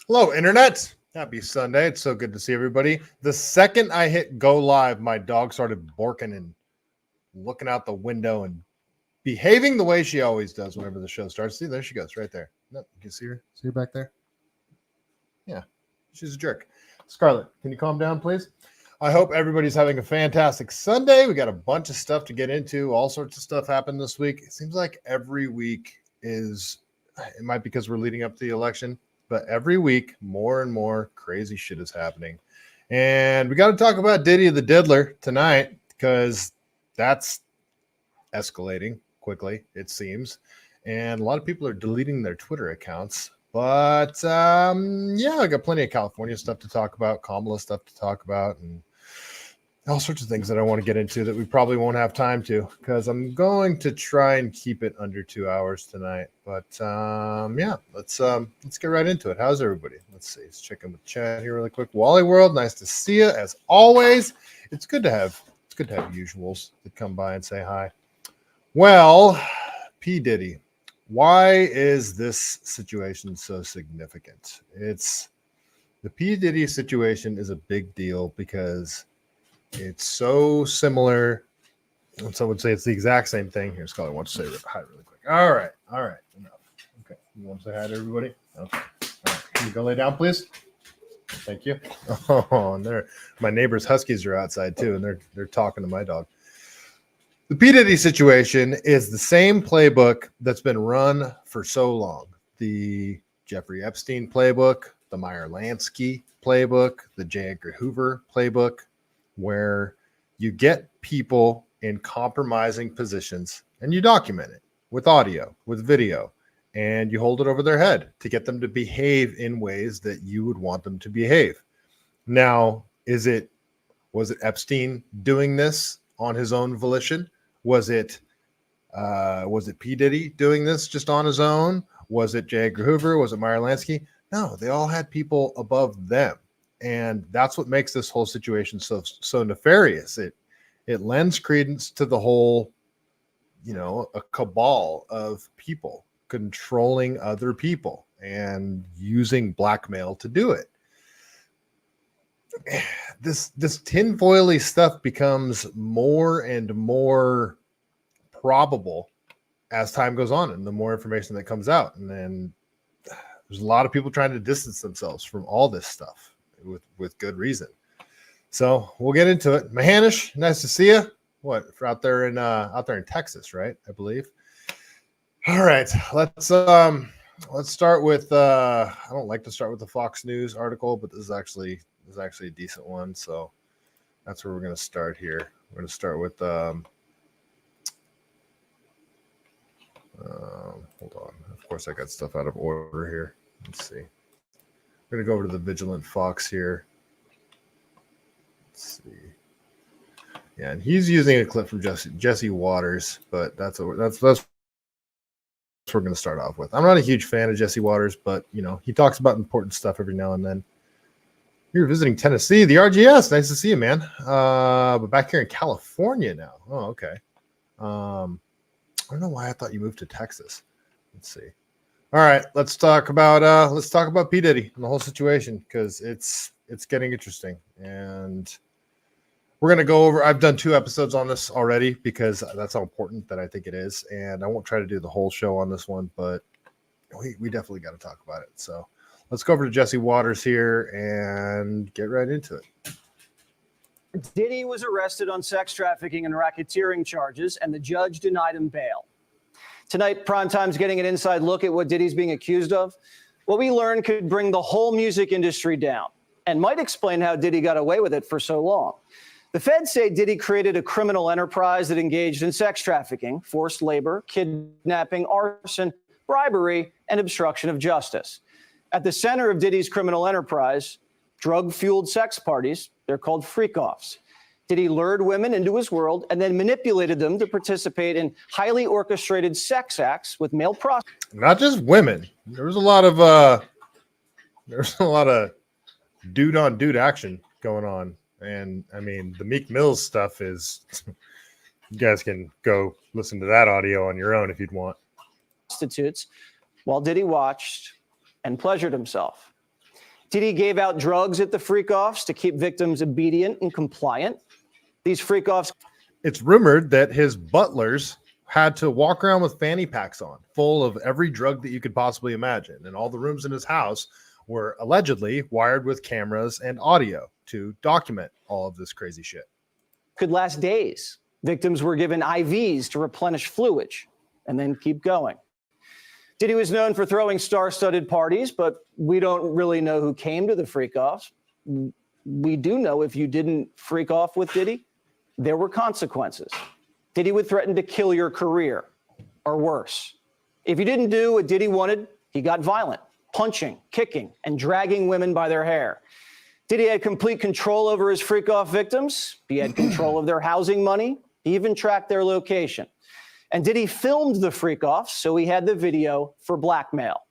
Hello, Internet. Happy Sunday. It's so good to see everybody. The second I hit go live, my dog started barking and looking out the window and behaving the way she always does whenever the show starts. See, there she goes right there. No, you can see her? See her back there? Yeah, she's a jerk. Scarlett, can you calm down, please? I hope everybody's having a fantastic Sunday. We got a bunch of stuff to get into. All sorts of stuff happened this week. It seems like every week is, it might be because we're leading up to the election, but every week more and more crazy shit is happening. And we got to talk about Diddy the Diddler tonight because that's escalating quickly, it seems. And a lot of people are deleting their Twitter accounts. But yeah, I got plenty of California stuff to talk about, Kamala stuff to talk about, and all sorts of things that I want to get into that we probably won't have time to because I'm going to try and keep it under 2 hours tonight. But yeah, let's get right into it. How's everybody? Let's see. Let's check in with chat here really quick. Wally World, nice to see you as always. It's good to have usuals that come by and say hi. Well, P. Diddy. Why is this situation so significant? It's the P. Diddy situation is a big deal because it's so similar. And some would say it's the exact same thing. Here, Scully wants to say hi really quick. All right. Enough. Okay. You want to say hi to everybody? Okay. All right. Can you go lay down, please? Thank you. Oh, and there, my neighbor's huskies are outside too, and they're talking to my dog. The P. Diddy situation is the same playbook that's been run for so long. The Jeffrey Epstein playbook, the Meyer Lansky playbook, the J. Edgar Hoover playbook, where you get people in compromising positions and you document it with audio, with video, and you hold it over their head to get them to behave in ways that you would want them to behave. Now, was it Epstein doing this on his own volition? Was it P. Diddy doing this just on his own? Was it J. Edgar Hoover? Was it Meyer Lansky? No, they all had people above them. And that's what makes this whole situation so nefarious. It lends credence to the whole, a cabal of people controlling other people and using blackmail to do it. This tinfoily stuff becomes more and more probable as time goes on and the more information that comes out. And then there's a lot of people trying to distance themselves from all this stuff with good reason. So we'll get into it. Mahanish, nice to see you. What, for out there in Texas, right? I believe. All right, let's start with I don't like to start with the Fox News article, but this is actually a decent one, so that's where we're going to start here. We're going to start with hold on. Of course, I got stuff out of order here. Let's see. We're going to go over to the Vigilant Fox here. Let's see. Yeah, and he's using a clip from Jesse Waters, but that's what we're going to start off with. I'm not a huge fan of Jesse Waters, but he talks about important stuff every now and then. You're visiting Tennessee, the RGS. Nice to see you, man. But back here in California now. Oh, okay. I don't know why I thought you moved to Texas. Let's see. All right, let's talk about P. Diddy and the whole situation because it's getting interesting, and we're gonna go over. I've done 2 episodes on this already because that's how important that I think it is, and I won't try to do the whole show on this one, but we definitely got to talk about it. So. Let's go over to Jesse Waters here and get right into it. Diddy was arrested on sex trafficking and racketeering charges, and the judge denied him bail. Tonight, Primetime's getting an inside look at what Diddy's being accused of. What we learned could bring the whole music industry down and might explain how Diddy got away with it for so long. The feds say Diddy created a criminal enterprise that engaged in sex trafficking, forced labor, kidnapping, arson, bribery, and obstruction of justice. At the center of Diddy's criminal enterprise, drug-fueled sex parties, they're called freak-offs. Diddy lured women into his world and then manipulated them to participate in highly orchestrated sex acts with male prostitutes. Not just women. There was a lot of dude-on-dude action going on. And, I mean, the Meek Mills stuff is – you guys can go listen to that audio on your own if you'd want. Prostitutes, while Diddy watched and pleasured himself. Diddy gave out drugs at the freak-offs to keep victims obedient and compliant. These freak-offs. It's rumored that his butlers had to walk around with fanny packs on, full of every drug that you could possibly imagine. And all the rooms in his house were allegedly wired with cameras and audio to document all of this crazy shit. Could last days. Victims were given IVs to replenish fluids and then keep going. Diddy was known for throwing star-studded parties, but we don't really know who came to the freak-offs. We do know if you didn't freak off with Diddy, there were consequences. Diddy would threaten to kill your career, or worse. If you didn't do what Diddy wanted, he got violent, punching, kicking, and dragging women by their hair. Diddy had complete control over his freak-off victims. He had control of their housing money. He even tracked their location. And Diddy filmed the freak-offs, so he had the video for blackmail.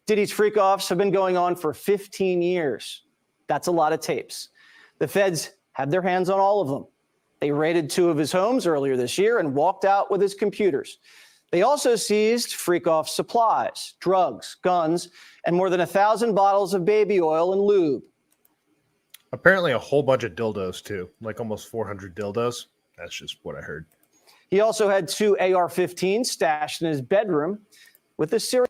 Diddy's freak-offs have been going on for 15 years. That's a lot of tapes. The feds had their hands on all of them. They raided 2 of his homes earlier this year and walked out with his computers. They also seized freak-off supplies, drugs, guns, and more than 1,000 bottles of baby oil and lube. Apparently a whole bunch of dildos too, like almost 400 dildos. That's just what I heard. He also had 2 AR-15s stashed in his bedroom with a serial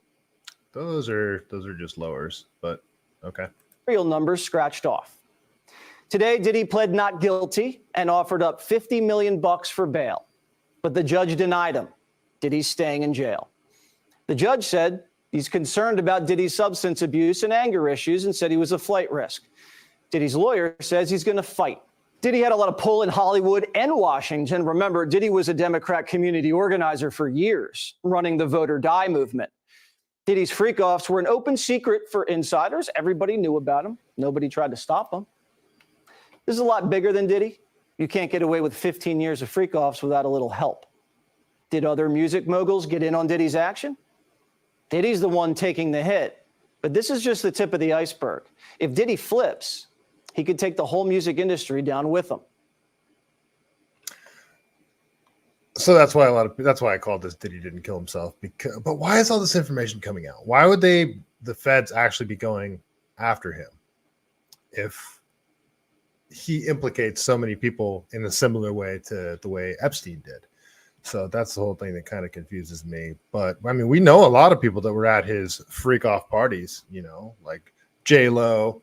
Those are just lowers, but okay. numbers scratched off. Today, Diddy pled not guilty and offered up $50 million for bail, but the judge denied him. Diddy's staying in jail. The judge said he's concerned about Diddy's substance abuse and anger issues and said he was a flight risk. Diddy's lawyer says he's going to fight. Diddy had a lot of pull in Hollywood and Washington. Remember, Diddy was a Democrat community organizer for years, running the vote or die movement. Diddy's freak-offs were an open secret for insiders. Everybody knew about him. Nobody tried to stop him. This is a lot bigger than Diddy. You can't get away with 15 years of freak-offs without a little help. Did other music moguls get in on Diddy's action? Diddy's the one taking the hit, but this is just the tip of the iceberg. If Diddy flips, he could take the whole music industry down with him. So that's why I called this Diddy didn't kill himself. But why is all this information coming out? Why would the feds actually be going after him if he implicates so many people in a similar way to the way Epstein did? So that's the whole thing that kind of confuses me. But I mean, we know a lot of people that were at his freak off parties, like J-Lo,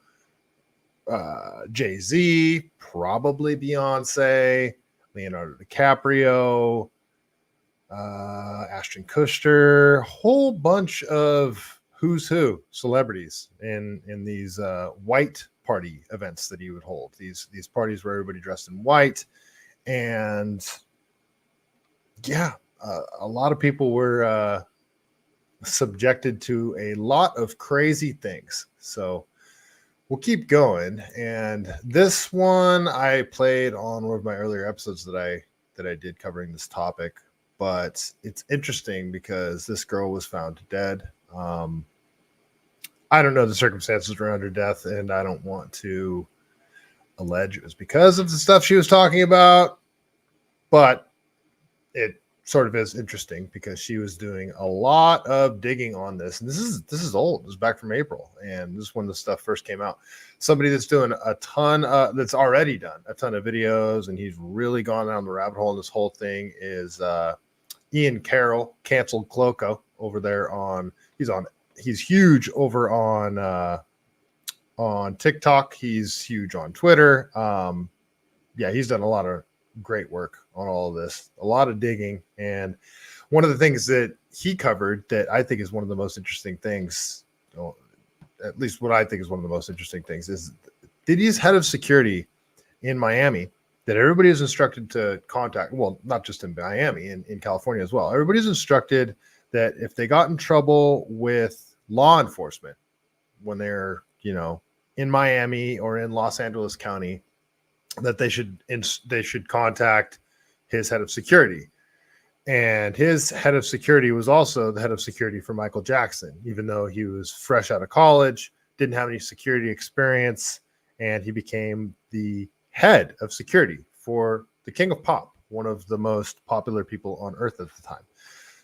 Jay-Z, probably Beyonce, Leonardo DiCaprio, Ashton Kutcher, whole bunch of who's who celebrities in these white party events that he would hold. These parties where everybody dressed in white, and a lot of people were subjected to a lot of crazy things. So we'll keep going. And this one I played on one of my earlier episodes that I did covering this topic, but it's interesting because this girl was found dead. I don't know the circumstances around her death, and I don't want to allege it was because of the stuff she was talking about, but it sort of is interesting because she was doing a lot of digging on this. And this is old. This is back from April. And this is when the stuff first came out. Somebody that's doing a ton, that's already done a ton of videos, and he's really gone down the rabbit hole in this whole thing is Ian Carroll, Canceled Cloco, over there he's huge over on TikTok. He's huge on Twitter. He's done a lot of great work on all of this, a lot of digging. And one of the things that he covered that I think is one of the most interesting things, at least what I think is one of the most interesting things, is Diddy's head of security in Miami that everybody is instructed to contact. Well, not just in Miami, in California as well. Everybody's instructed that if they got in trouble with law enforcement when they're, in Miami or in Los Angeles County, that they should contact his head of security. And his head of security was also the head of security for Michael Jackson, even though he was fresh out of college, didn't have any security experience, and he became the head of security for the King of Pop, one of the most popular people on earth at the time.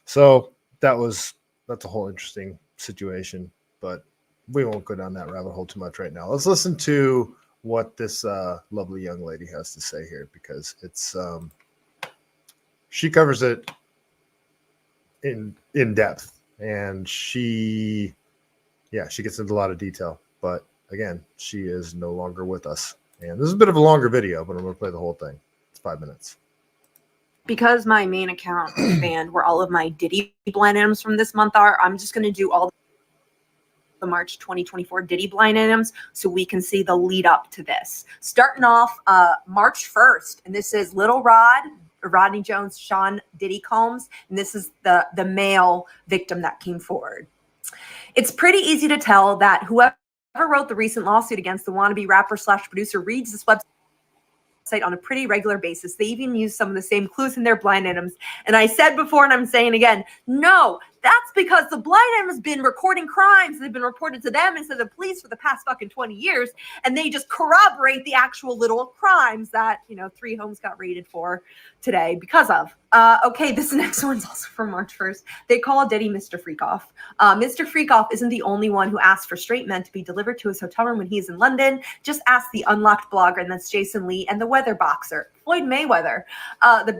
So that's a whole interesting situation. But we won't go down that rabbit hole too much right now. Let's listen to what this lovely young lady has to say here, because it's she covers it in depth, and she gets into a lot of detail. But again, she is no longer with us. And this is a bit of a longer video, but I'm going to play the whole thing. It's 5 minutes. Because my main account is banned, where all of my Diddy blind items from this month are, I'm just going to do all the March 2024 Diddy blind items so we can see the lead up to this. Starting off March 1st, and this is Little Rod, Rodney Jones, Sean Diddy Combs, and this is the male victim that came forward. It's pretty easy to tell that whoever wrote the recent lawsuit against the wannabe rapper / producer reads this website on a pretty regular basis. They even use some of the same clues in their blind items. And I said before, and I'm saying again, no, that's because the blind item has been recording crimes that have been reported to them instead of the police for the past fucking 20 years. And they just corroborate the actual little crimes that, 3 homes got raided for today because of. Okay, this next one's also from March 1st. They call Diddy Mr. Freakoff. Mr. Freakoff isn't the only one who asked for straight men to be delivered to his hotel room when he's in London. Just ask the unlocked blogger, and that's Jason Lee, and the weather boxer, Floyd Mayweather.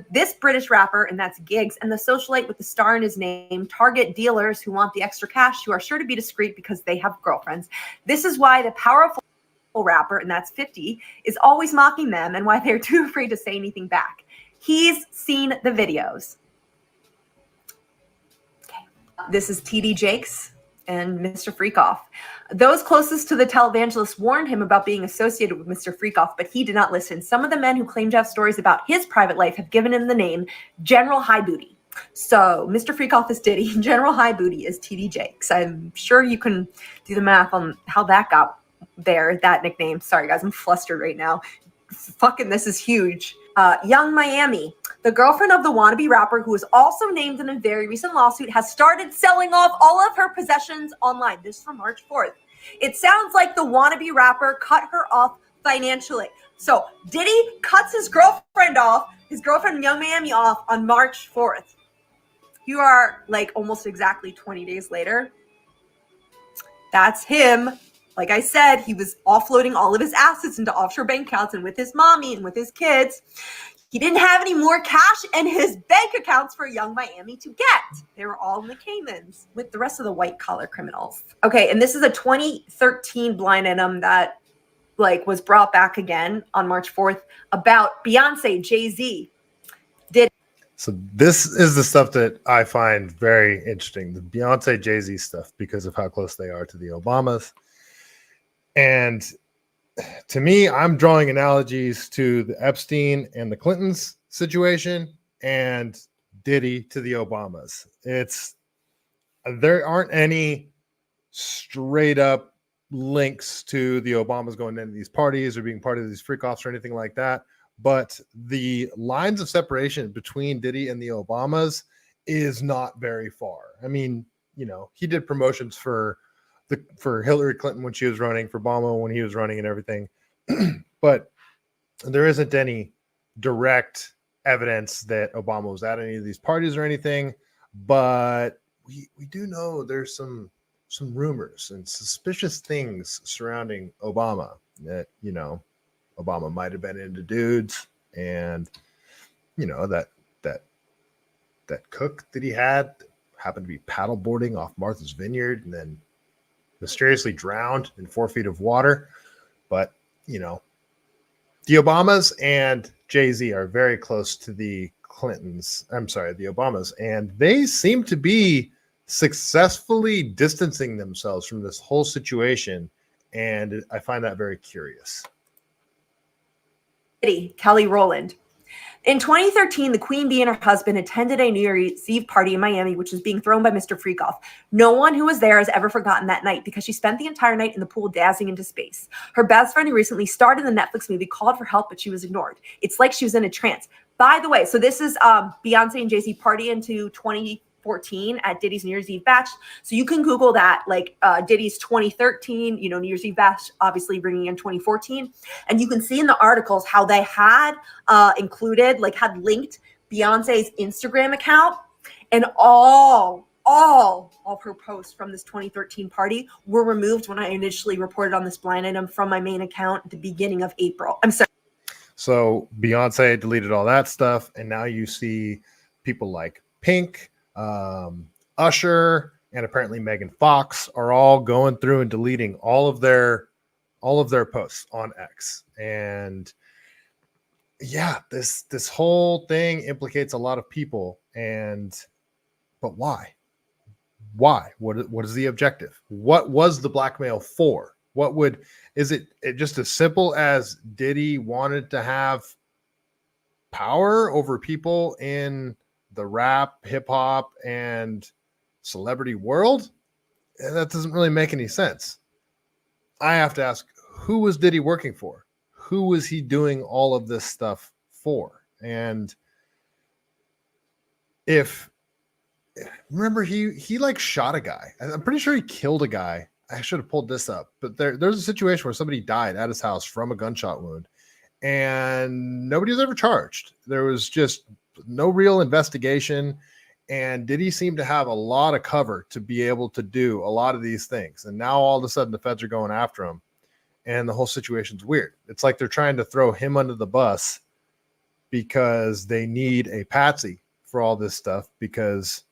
This British rapper, and that's Giggs, and the socialite with the star in his name, target dealers who want the extra cash, who are sure to be discreet because they have girlfriends. This is why the powerful rapper, and that's 50, is always mocking them, and why they're too afraid to say anything back. He's seen the videos. Okay. This is TD Jakes and Mr. Freakoff. Those closest to the televangelist warned him about being associated with Mr. Freakoff, but he did not listen. Some of the men who claim to have stories about his private life have given him the name General High Booty. So Mr. Freakoff is Diddy, General High Booty is TD Jakes. I'm sure you can do the math on how that got there, that nickname. Sorry, guys, I'm flustered right now. Fucking, this is huge. Young Miami, the girlfriend of the wannabe rapper, who was also named in a very recent lawsuit, has started selling off all of her possessions online. This is from March 4th. It sounds like the wannabe rapper cut her off financially. So Diddy cuts his girlfriend Young Miami off on March 4th. You are like almost exactly 20 days later. That's him. Like I said, he was offloading all of his assets into offshore bank accounts and with his mommy and with his kids. He didn't have any more cash in his bank accounts for Young Miami to get. They were all in the Caymans with the rest of the white collar criminals. Okay, and this is a 2013 blind item that was brought back again on March 4th about Beyonce, Jay-Z. So this is the stuff that I find very interesting, the Beyonce, Jay-Z stuff, because of how close they are to the Obamas. And to me, I'm drawing analogies to the Epstein and the Clintons situation and Diddy to the Obamas. There aren't any straight up links to the Obamas going into these parties or being part of these freak-offs or anything like that. But the lines of separation between Diddy and the Obamas is not very far. I mean, he did promotions for Hillary Clinton when she was running, for Obama when he was running, and everything. But there isn't any direct evidence that Obama was at any of these parties or anything. But we do know there's some rumors and suspicious things surrounding Obama that, Obama might have been into dudes, and that cook that he had happened to be paddleboarding off Martha's Vineyard and then mysteriously drowned in 4 feet of water. But the Obamas and Jay-Z are very close to the Obamas, and they seem to be successfully distancing themselves from this whole situation, and I find that very curious. Kelly Rowland. In 2013, the Queen Bee and her husband attended a New Year's Eve party in Miami, which was being thrown by Mr. Freakoff. No one who was there has ever forgotten that night because she spent the entire night in the pool dancing into space. Her best friend, who recently starred in the Netflix movie, called for help, but she was ignored. It's like she was in a trance. By the way, so this is Beyonce and Jay-Z party into 2014 at Diddy's New Year's Eve bash. So you can Google that, Diddy's 2013, New Year's Eve bash, obviously bringing in 2014. And you can see in the articles how they had included, had linked Beyonce's Instagram account, and all all of her posts from this 2013 party were removed when I initially reported on this blind item from my main account at the beginning of April. I'm sorry. So Beyonce deleted all that stuff, and now you see people like Pink, Usher, and apparently Megan Fox are all going through and deleting all of their posts on X. And yeah, this whole thing implicates a lot of people. But why? Why? What is the objective? What was the blackmail for? Is it just as simple as Diddy wanted to have power over people in the rap, hip hop, and celebrity world? That doesn't really make any sense. I have to ask, who was Diddy working for? Who was he doing all of this stuff for? And remember, he like shot a guy. I'm pretty sure he killed a guy. I should have pulled this up, but there's a situation where somebody died at his house from a gunshot wound, and nobody was ever charged. There was just no real investigation, and Diddy seemed to have a lot of cover to be able to do a lot of these things. And now all of a sudden the feds are going after him, and the whole situation's weird. It's like they're trying to throw him under the bus because they need a patsy for all this stuff, because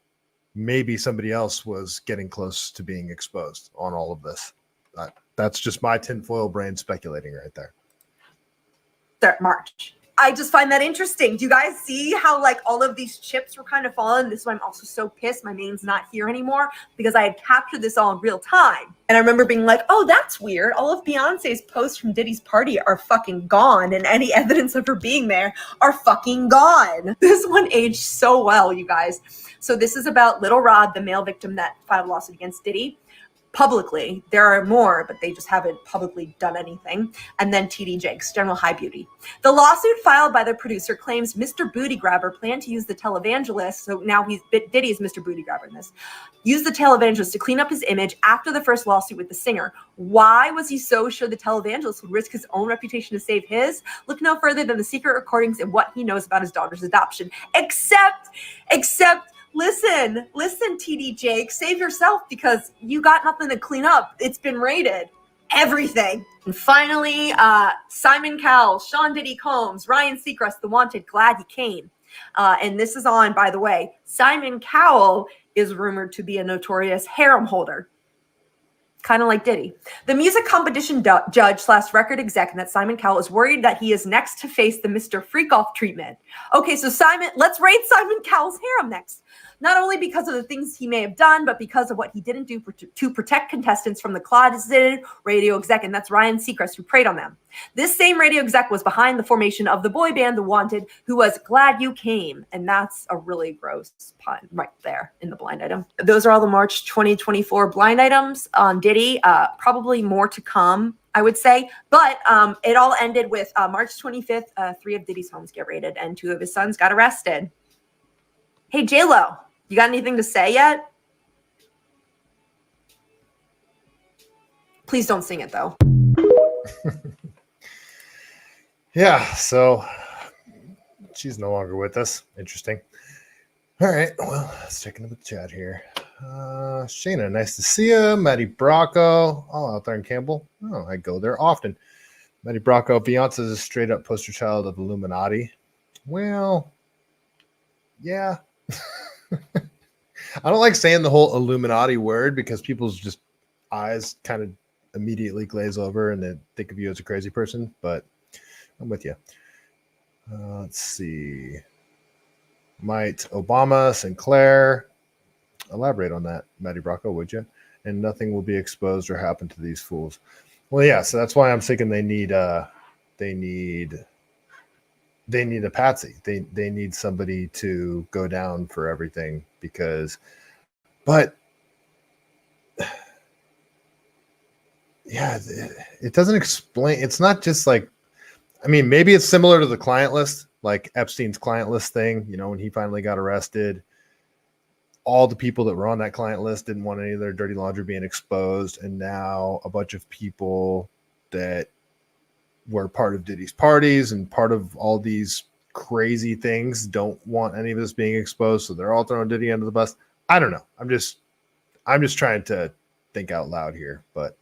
maybe somebody else was getting close to being exposed on all of this. That's just my tinfoil brain speculating right there. March. I just find that interesting. Do you guys see how like all of these chips were kind of falling? This is why I'm also so pissed my main's not here anymore, because I had captured this all in real time. And I remember being like, oh, that's weird. All of Beyonce's posts from Diddy's party are fucking gone, and any evidence of her being there are fucking gone. This one aged so well, you guys. So this is about Little Rod, the male victim that filed a lawsuit against Diddy. Publicly, there are more, but they just haven't publicly done anything. And then TD Jakes, General High Beauty. The lawsuit filed by the producer claims Mr. Booty Grabber planned to use the televangelist, so now Diddy is Mr. Booty Grabber in this, use the televangelist to clean up his image after the first lawsuit with the singer. Why was he so sure the televangelist would risk his own reputation to save his? Look no further than the secret recordings and what he knows about his daughter's adoption. Except, listen, TD Jake, save yourself, because you got nothing to clean up. It's been raided. Everything. And finally, Simon Cowell, Sean Diddy Combs, Ryan Seacrest, The Wanted, glad he came. And this is on, by the way, Simon Cowell is rumored to be a notorious harem holder. Kind of like Diddy. The music competition judge / record exec that Simon Cowell is worried that he is next to face the Mr. Freakoff treatment. Okay, so let's raid Simon Cowell's harem next. Not only because of the things he may have done, but because of what he didn't do to protect contestants from the closeted radio exec, and that's Ryan Seacrest, who preyed on them. This same radio exec was behind the formation of the boy band The Wanted, who was glad you came. And that's a really gross pun right there in the blind item. Those are all the March 2024 blind items on Diddy. Probably more to come, I would say. But it all ended with March 25th, 3 of Diddy's homes get raided and 2 of his sons got arrested. Hey, J-Lo, you got anything to say yet? Please don't sing it, though. Yeah, so she's no longer with us. Interesting. All right, well, let's check into the chat here. Shayna, nice to see you. Maddie Bracco, all out there in Campbell. Oh, I go there often. Maddie Bracco, Beyonce is a straight up poster child of Illuminati. Well, yeah. I don't like saying the whole Illuminati word because people's just eyes kind of immediately glaze over and they think of you as a crazy person, but I'm with you. Let's see. Might Obama, Sinclair. Elaborate on that, Maddie Bracco, would you? And nothing will be exposed or happen to these fools. Well, yeah, so that's why I'm thinking they need a patsy. They need somebody to go down for everything but yeah, it doesn't explain. It's not just like, I mean, maybe it's similar to the client list, like Epstein's client list thing. You know, when he finally got arrested, all the people that were on that client list didn't want any of their dirty laundry being exposed. And now a bunch of people that were part of Diddy's parties and part of all these crazy things don't want any of this being exposed. So they're all throwing Diddy under the bus. I don't know. I'm just trying to think out loud here, but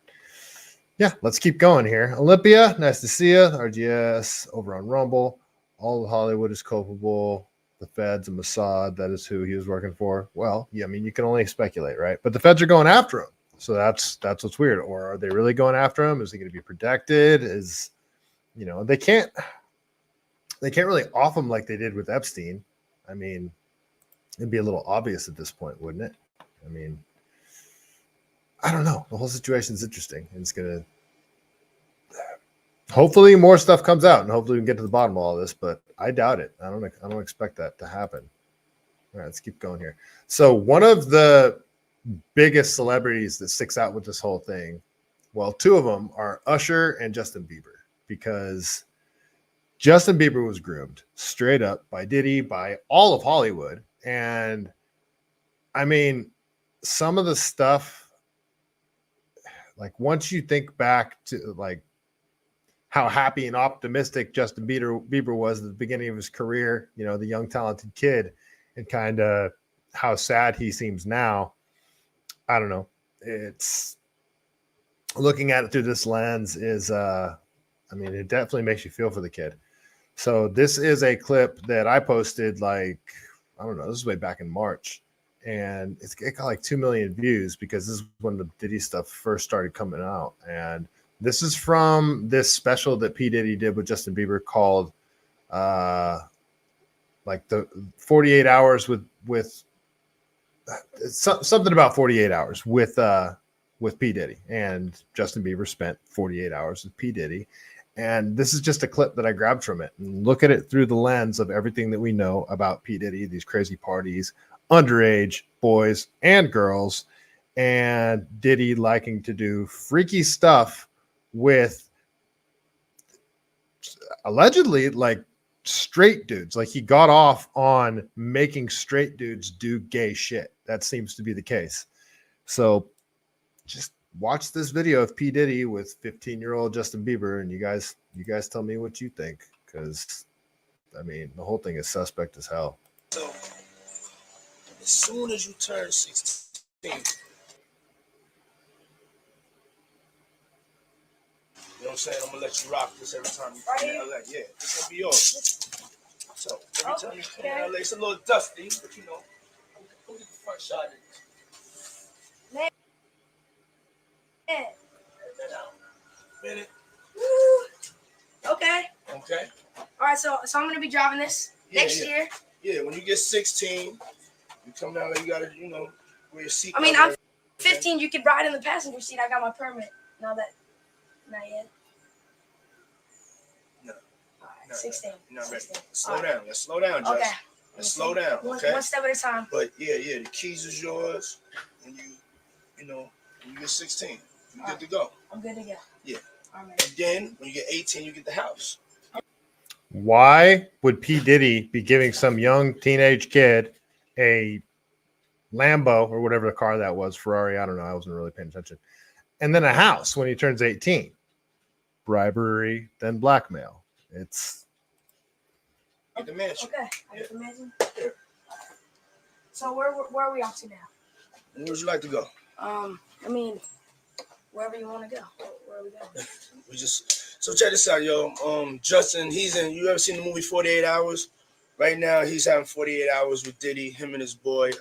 yeah, let's keep going here. Olympia, nice to see you. RGS over on Rumble. All of Hollywood is culpable. The feds and Mossad, that is who he was working for. Well, yeah, I mean, you can only speculate, right? But the feds are going after him. So that's what's weird. Or are they really going after him? Is he going to be protected? Is, you know, they can't really off him like they did with Epstein. I mean, it'd be a little obvious at this point, wouldn't it? I mean, I don't know. The whole situation is interesting, and it's gonna. Hopefully, more stuff comes out, and hopefully, we can get to the bottom of all this. But I doubt it. I don't expect that to happen. All right, let's keep going here. So, one of the biggest celebrities that sticks out with this whole thing, well, two of them are Usher and Justin Bieber, because Justin Bieber was groomed straight up by Diddy, by all of Hollywood, and I mean, some of the stuff. Like once you think back to like how happy and optimistic Justin Bieber was at the beginning of his career, you know, the young talented kid, and kind of how sad he seems now. I don't know. It's looking at it through this lens is, I mean, it definitely makes you feel for the kid. So this is a clip that I posted like, I don't know, this is way back in March. And it got like 2 million views because this is when the Diddy stuff first started coming out. And this is from this special that P. Diddy did with Justin Bieber called like the 48 hours with something about 48 hours with P. Diddy. And Justin Bieber spent 48 hours with P. Diddy. And this is just a clip that I grabbed from it. And look at it through the lens of everything that we know about P. Diddy, these crazy parties, underage boys and girls, and Diddy liking to do freaky stuff with allegedly like straight dudes. Like he got off on making straight dudes do gay shit. That seems to be the case. So just watch this video of P. Diddy with 15-year-old Justin Bieber, and you guys tell me what you think, because I mean the whole thing is suspect as hell. So as soon as you turn 16, you know what I'm saying? I'm gonna let you rock this every time you come in LA. Yeah, this gonna be yours. So every time you come in LA, it's a little dusty, but you know, we'll get the front shot of it. Man. Minute. Okay. Okay. All right. So I'm gonna be driving this next year. Yeah. When you get 16, you come down there. You gotta, you know, wear your seat. I mean, I'm 15. You can ride in the passenger seat. I got my permit. Not yet. No. All right. 16. You're not ready. 16. Slow down. Let's slow down, Jess. Okay. Let's slow down. Okay. One step at a time. But yeah, the keys is yours. When you get 16, you're good to go. I'm good to go. Yeah. All right. And then when you get 18, you get the house. Why would P. Diddy be giving some young teenage kid a Lambo or whatever the car that was, Ferrari? I don't know. I wasn't really paying attention. And then a house when he turns 18. Bribery, then blackmail. It's Get the mansion. Okay. I get the mansion. Yeah. So where are we off to now? Where would you like to go? I mean, wherever you want to go. Where are we going? So check this out, yo. Justin, you ever seen the movie 48 Hours? Right now, he's having 48 hours with Diddy, him and his boy.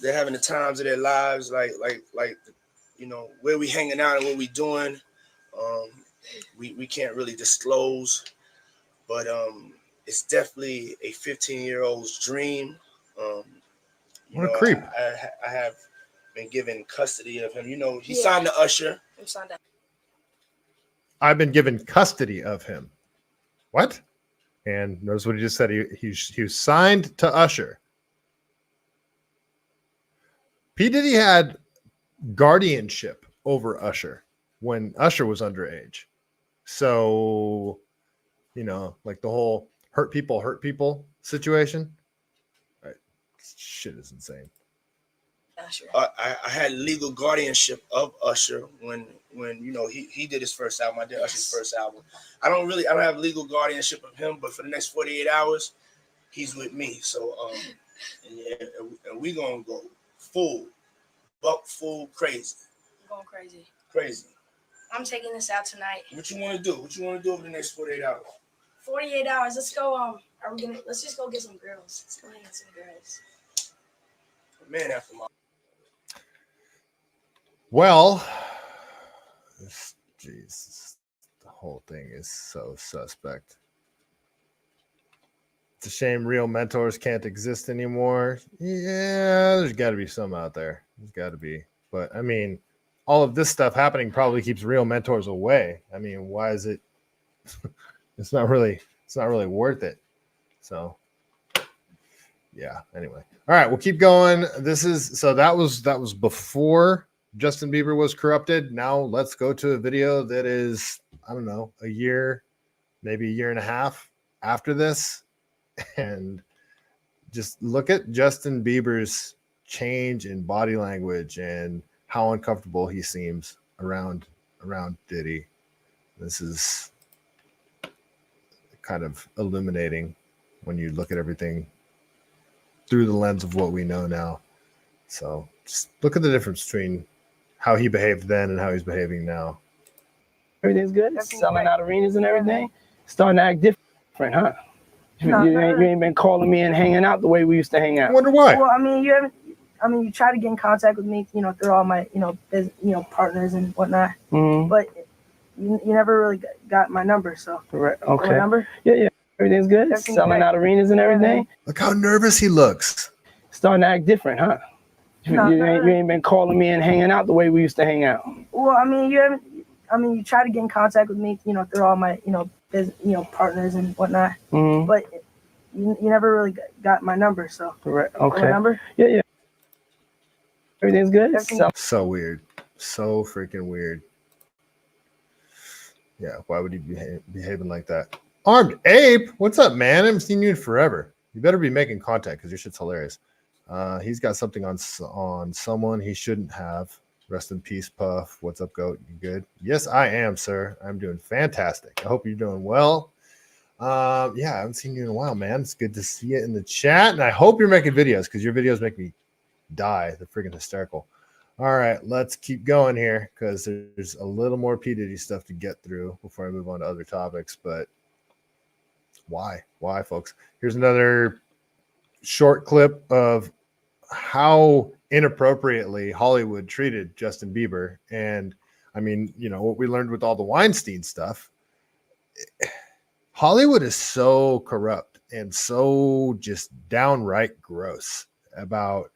They're having the times of their lives, like, you know, where we hanging out and what we doing. We can't really disclose, but it's definitely a 15-year-old's dream. what a creep. I have been given custody of him. You know, he signed to Usher. I'm signed up. I've been given custody of him. What? And notice what he just said. He was signed to Usher. P. Diddy had guardianship over Usher when Usher was underage. So, you know, like the whole hurt people situation. Right. Shit is insane. Usher. I had legal guardianship of Usher when you know he did his first album. I did Usher's first album. I don't have legal guardianship of him, but for the next 48 hours, he's with me. So and we gonna go full crazy. I'm going crazy. Crazy. I'm taking this out tonight. What you want to do? What you want to do over the next 48 hours? 48 hours. Let's go. Let's just go get some girls. Let's go hang with some girls. Man after my. Well, Jesus, the whole thing is so suspect. It's a shame real mentors can't exist anymore. Yeah, there's got to be some out there. There's got to be. But I mean, all of this stuff happening probably keeps real mentors away. I mean, why is it? It's not really worth it. So, yeah. Anyway, all right, we'll keep going. That was before Justin Bieber was corrupted. Now let's go to a video that is, I don't know, a year, maybe a year and a half after this, and just look at Justin Bieber's change in body language and how uncomfortable he seems around Diddy. This is kind of illuminating when you look at everything through the lens of what we know now. So just look at the difference between how he behaved then and how he's behaving now. Everything's good. Selling out arenas and everything. Starting to act different, huh? You ain't been calling me and hanging out the way we used to hang out. I wonder why. Well, I mean, you try to get in contact with me, through all my, partners and whatnot. Mm-hmm. But you never really got my number, so. Right. Okay. My number? Yeah. Everything's good. Selling out arenas and everything. Look how nervous he looks. Starting to act different, huh? You ain't been calling me and hanging out the way we used to hang out. Well, I mean, you try to get in contact with me, through all my, partners and whatnot. Mm-hmm. But you never really got my number, so. Right. Okay. My number? Yeah. Everything's good. So weird. So freaking weird. Yeah, why would he be behaving like that? Armed Ape, what's up, man? I haven't seen you in forever. You better be making contact because your shit's hilarious. He's got something on someone he shouldn't have. Rest in peace, Puff. What's up, Goat? You good? Yes, I am, sir. I'm doing fantastic. I hope you're doing well. Yeah, I haven't seen you in a while, man. It's good to see you in the chat, and I hope you're making videos because your videos make me die. They're freaking hysterical. All right, let's keep going here because there's a little more P. Diddy stuff to get through before I move on to other topics. But why, folks? Here's another short clip of how inappropriately Hollywood treated Justin Bieber. And I mean, what we learned with all the Weinstein stuff, Hollywood is so corrupt and so just downright gross about,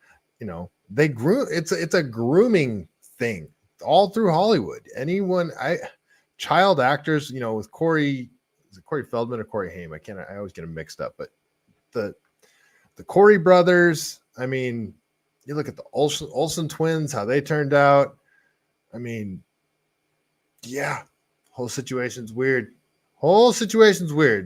they groom. It's a grooming thing all through Hollywood. Child actors, with Corey, is it Corey Feldman or Corey Haim? I always get them mixed up, but the Corey brothers, I mean, you look at the Olsen twins, how they turned out. I mean, yeah, whole situation's weird.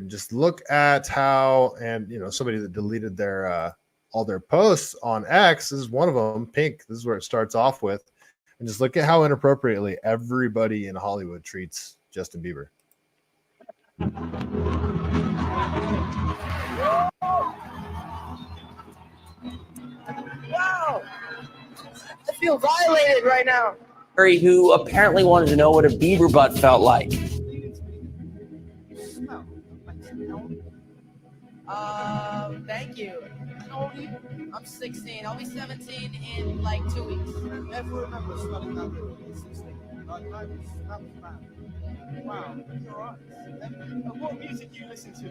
Just look at how, and somebody that deleted their all their posts on X, this is one of them, Pink. This is where it starts off with, and just look at how inappropriately everybody in Hollywood treats Justin Bieber. Wow! I feel violated right now. Who apparently wanted to know what a Bieber butt felt like. Thank you. How old are you? I'm 16. I'll be 17 in like 2 weeks. Never remember smelling that good at 16. That was bad. Wow, you're right. And what music do you listen to?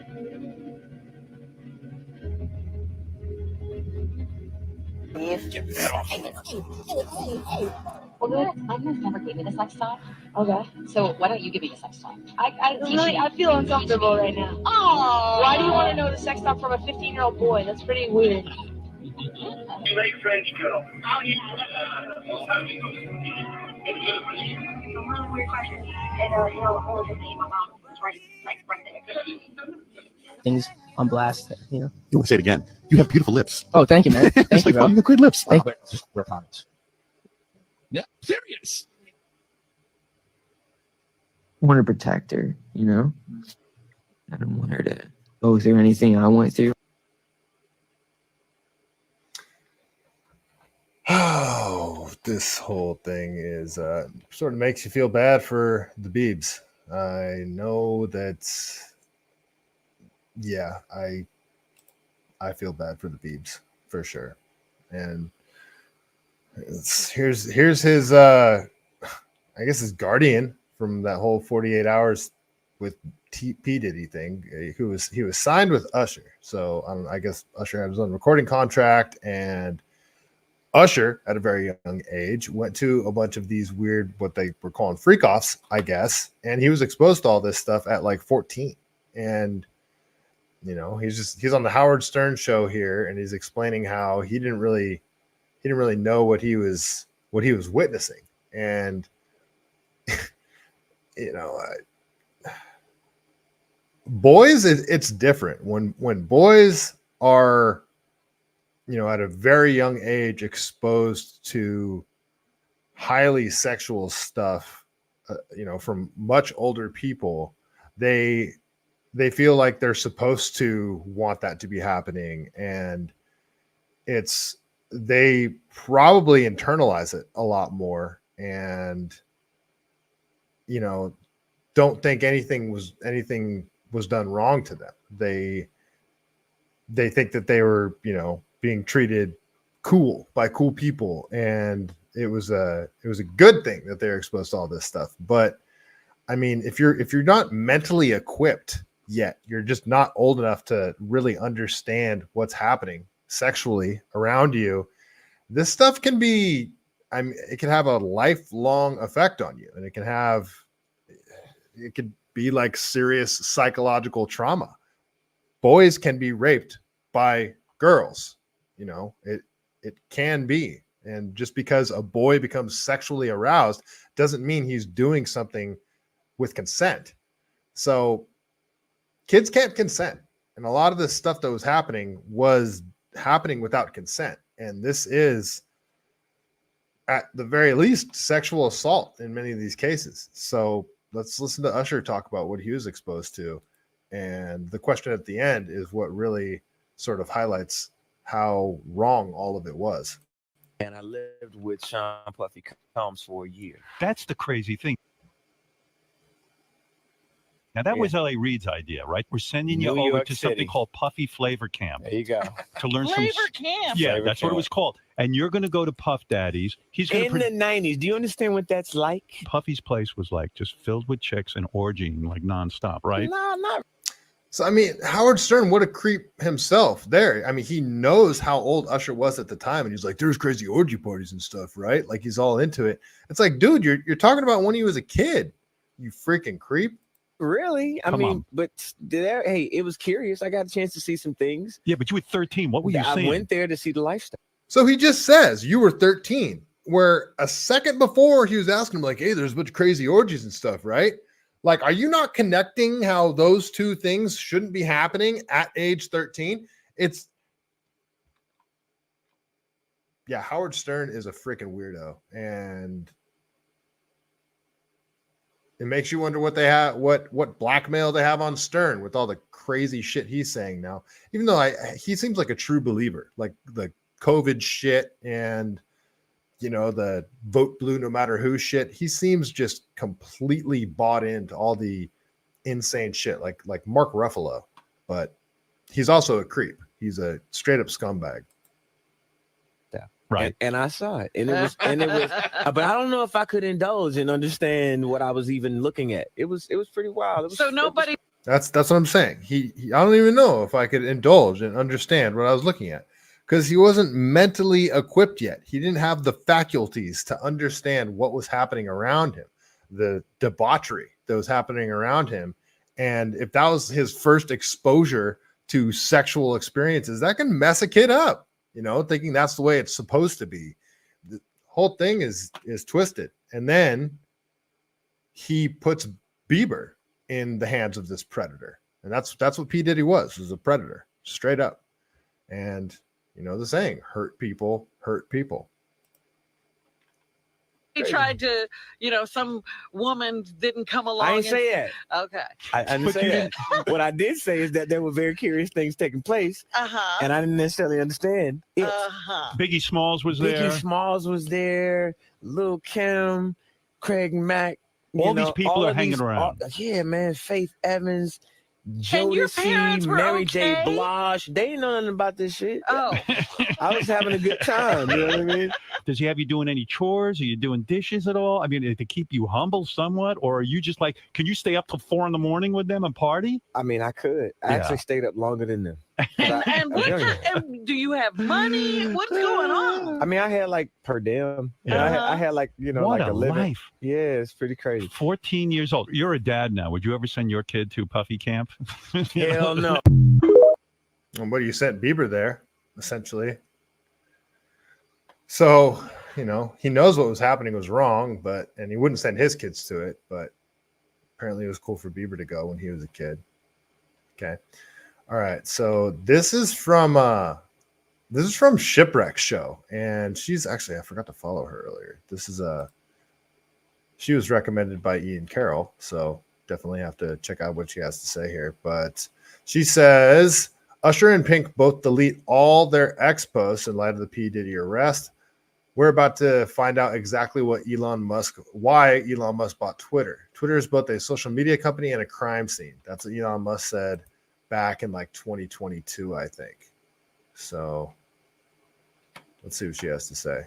Well, good. My parents never gave me the sex talk. Okay. So why don't you give me the sex talk? I feel uncomfortable right now. Oh. Why do you want to know the sex talk from a 15-year-old boy? That's pretty weird. You make French girl. Oh, yeah. Really weird question. And he'll just name my mom right there. Things on blast, You want to say it again? You have beautiful lips. Oh, thank you, man. Thank you, bro. You have great lips. Thank you. Just wear comments. Yeah, serious. I want to protect her, I don't want her to go through anything I went through. Oh, this whole thing is sort of makes you feel bad for the Biebs. I know that. Yeah, I feel bad for the Biebs for sure, and here's his I guess his guardian from that whole 48 hours with P Diddy thing. He was signed with Usher, so I guess Usher had his own recording contract, and Usher, at a very young age, went to a bunch of these weird, what they were calling freak offs, I guess, and he was exposed to all this stuff at like 14. And he's on the Howard Stern show here, and he's explaining how he didn't really know what he was witnessing, and boys, it's different when boys are at a very young age exposed to highly sexual stuff, from much older people. They feel like they're supposed to want that to be happening, and they probably internalize it a lot more, and don't think anything was done wrong to them. They think that they were being treated cool by cool people, and it was a good thing that they're exposed to all this stuff. But I mean, if you're not mentally equipped yet, you're just not old enough to really understand what's happening sexually around you, this stuff can be, it can have a lifelong effect on you, and it could be like serious psychological trauma. Boys can be raped by girls, it can be. And just because a boy becomes sexually aroused doesn't mean he's doing something with consent. So kids can't consent, and a lot of this stuff that was happening without consent. And this is, at the very least, sexual assault in many of these cases. So let's listen to Usher talk about what he was exposed to. And the question at the end is what really sort of highlights how wrong all of it was. And I lived with Sean Puffy Combs for a year. That's the crazy thing. Now, that was L.A. Reid's idea, right? We're sending you over to something called Puffy Flavor Camp. There you go. To learn Flavor some... Camp? Yeah, Flavor that's Camp. what it was called. And you're going to go to Puff Daddy's. He's going in the 90s. Do you understand what that's like? Puffy's place was like just filled with chicks and orgying like nonstop, right? No, not. So, I mean, Howard Stern, what a creep himself there. I mean, he knows how old Usher was at the time, and he's like, there's crazy orgy parties and stuff, right? Like, he's all into it. It's like, dude, you're talking about when he was a kid, you freaking creep. Really? I mean, but hey, it was curious. I got a chance to see some things. Yeah, but you were 13. What were you saying? I went there to see the lifestyle. So he just says you were 13, where a second before he was asking him, like, hey, there's a bunch of crazy orgies and stuff, right? Like, are you not connecting how those two things shouldn't be happening at age 13? Howard Stern is a freaking weirdo, and it makes you wonder what they have, what blackmail they have on Stern with all the crazy shit he's saying now. Even though he seems like a true believer, like the COVID shit and the vote blue no matter who shit. He seems just completely bought into all the insane shit, like Mark Ruffalo. But he's also a creep. He's a straight up scumbag. Right. And I saw it. And it was but I don't know if I could indulge and understand what I was even looking at. It was pretty wild. That's what I'm saying. I don't even know if I could indulge and understand what I was looking at, because he wasn't mentally equipped yet. He didn't have the faculties to understand what was happening around him, the debauchery that was happening around him. And if that was his first exposure to sexual experiences, that can mess a kid up. Thinking that's the way it's supposed to be. The whole thing is twisted. And then he puts Bieber in the hands of this predator. And that's what P. Diddy was a predator, straight up. And the saying, hurt people hurt people. he tried to, some woman didn't come along. I ain't say that. Okay. I didn't say that. What I did say is that there were very curious things taking place, and I didn't necessarily understand it. Biggie Smalls was there. Biggie Smalls was there. Lil' Kim, Craig Mack. All these people are hanging around. Yeah, man. Faith Evans, And your parents Jodeci, were Mary J. okay? Blige. They ain't know nothing about this shit. Oh. I was having a good time. You know what I mean? Does he have you doing any chores? Are you doing dishes at all? I mean, to keep you humble somewhat, or are you just like, can you stay up till 4 a.m. with them and party? I mean, I could. I actually stayed up longer than them. And do you have money? What's going on? I mean, I had like per diem. You know, I had like, What like a living. life. Yeah, it's pretty crazy. 14 years old. You're a dad now. Would you ever send your kid to Puffy camp? Hell no. And what you sent Bieber there, essentially. So, he knows what was happening was wrong, and he wouldn't send his kids to it, but apparently it was cool for Bieber to go when he was a kid. Okay. All right. So this is from Shipwreck Show, and she's actually, I forgot to follow her earlier. She was recommended by Ian Carroll, so definitely have to check out what she has to say here. But she says Usher and Pink both delete all their ex posts in light of the P. Diddy arrest. We're about to find out exactly why Elon Musk bought Twitter. Twitter is both a social media company and a crime scene. That's what Elon Musk said back in like 2022, I think. So let's see what she has to say.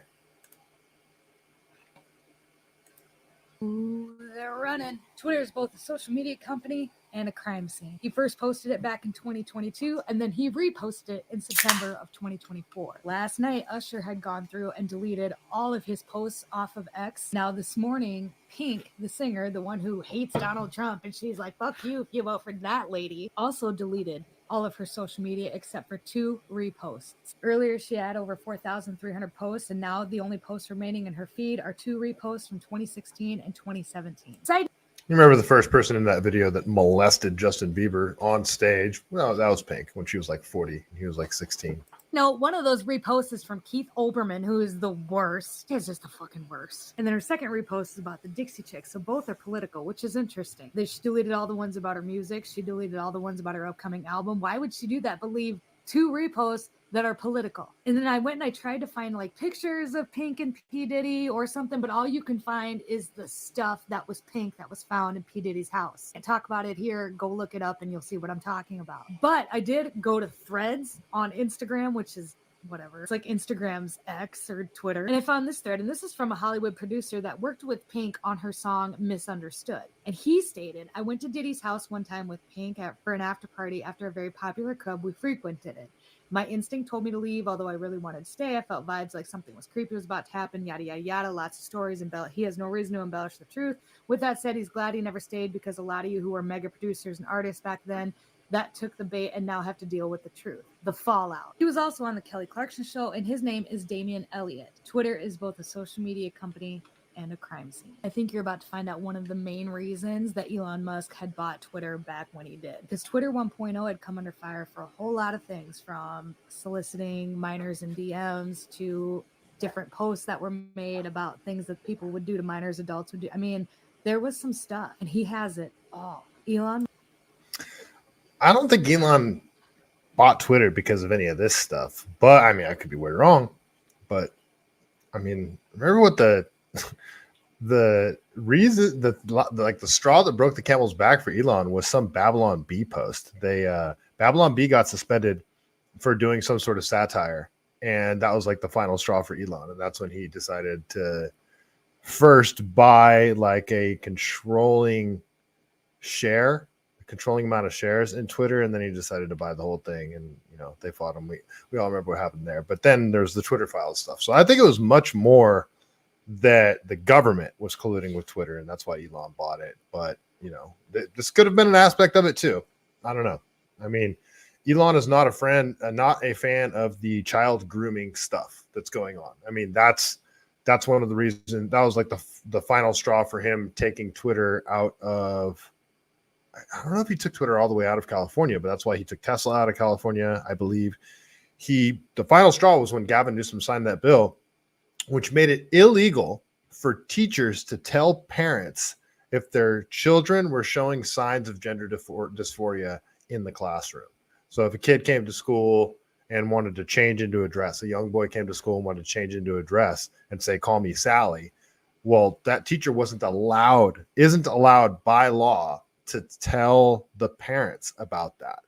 Ooh, they're running. Twitter is both a social media company and a crime scene. He first posted it back in 2022, and then he reposted it in September of 2024. Last night, Usher had gone through and deleted all of his posts off of X. Now this morning, Pink, the singer, the one who hates Donald Trump, and she's like, fuck you if you vote for that lady, also deleted all of her social media except for 2 reposts. Earlier, she had over 4,300 posts, and now the only posts remaining in her feed are 2 reposts from 2016 and 2017. You remember the first person in that video that molested Justin Bieber on stage? Well, that was Pink when she was like 40 and he was like 16. No, one of those reposts is from Keith Olbermann, who is the worst. He's just the fucking worst. And then her second repost is about the Dixie Chicks. So both are political, which is interesting. She deleted all the ones about her music. She deleted all the ones about her upcoming album. Why would she do that? But leave 2 reposts that are political. And then I went and I tried to find like pictures of Pink and P. Diddy or something, but all you can find is the stuff that was Pink that was found in P. Diddy's house. And talk about it here, go look it up and you'll see what I'm talking about. But I did go to Threads on Instagram, which is whatever. It's like Instagram's X or Twitter. And I found this thread, and this is from a Hollywood producer that worked with Pink on her song Misunderstood. And he stated, I went to Diddy's house one time with Pink for an after party after a very popular club. We frequented it. My instinct told me to leave, although I really wanted to stay. I felt vibes like something was creepy was about to happen, yada, yada, yada. Lots of stories. He has no reason to embellish the truth. With that said, he's glad he never stayed because a lot of you who were mega producers and artists back then, that took the bait and now have to deal with the truth, the fallout. He was also on the Kelly Clarkson show, and his name is Damian Elliott. Twitter is both a social media company and a crime scene. I think you're about to find out one of the main reasons that Elon Musk had bought Twitter back when he did. Because Twitter 1.0 had come under fire for a whole lot of things, from soliciting minors in DMs to different posts that were made about things that people would do to minors, adults would do. I mean, there was some stuff, and he has it all. Elon? I don't think Elon bought Twitter because of any of this stuff, but I mean, I could be way wrong. But I mean, remember what the reason the straw that broke the camel's back for Elon was some Babylon Bee post. Babylon Bee got suspended for doing some sort of satire, and that was like the final straw for Elon. And that's when he decided to first buy like a controlling amount of shares in Twitter, and then he decided to buy the whole thing, and they fought him. We all remember what happened there. But then there's the Twitter files stuff. So I think it was much more that the government was colluding with Twitter, and that's why Elon bought it. But this could have been an aspect of it too. I don't know. I mean, Elon is not a fan of the child grooming stuff that's going on. I mean, that's one of the reasons. That was like the final straw for him taking Twitter out of. I don't know if he took Twitter all the way out of California, but that's why he took Tesla out of California, I believe. The final straw was when Gavin Newsom signed that bill, which made it illegal for teachers to tell parents if their children were showing signs of gender dysphoria in the classroom. So if a kid came to school and wanted to change into a dress, a young boy came to school and wanted to change into a dress and say, call me Sally. Well, that teacher isn't allowed by law to tell the parents about that.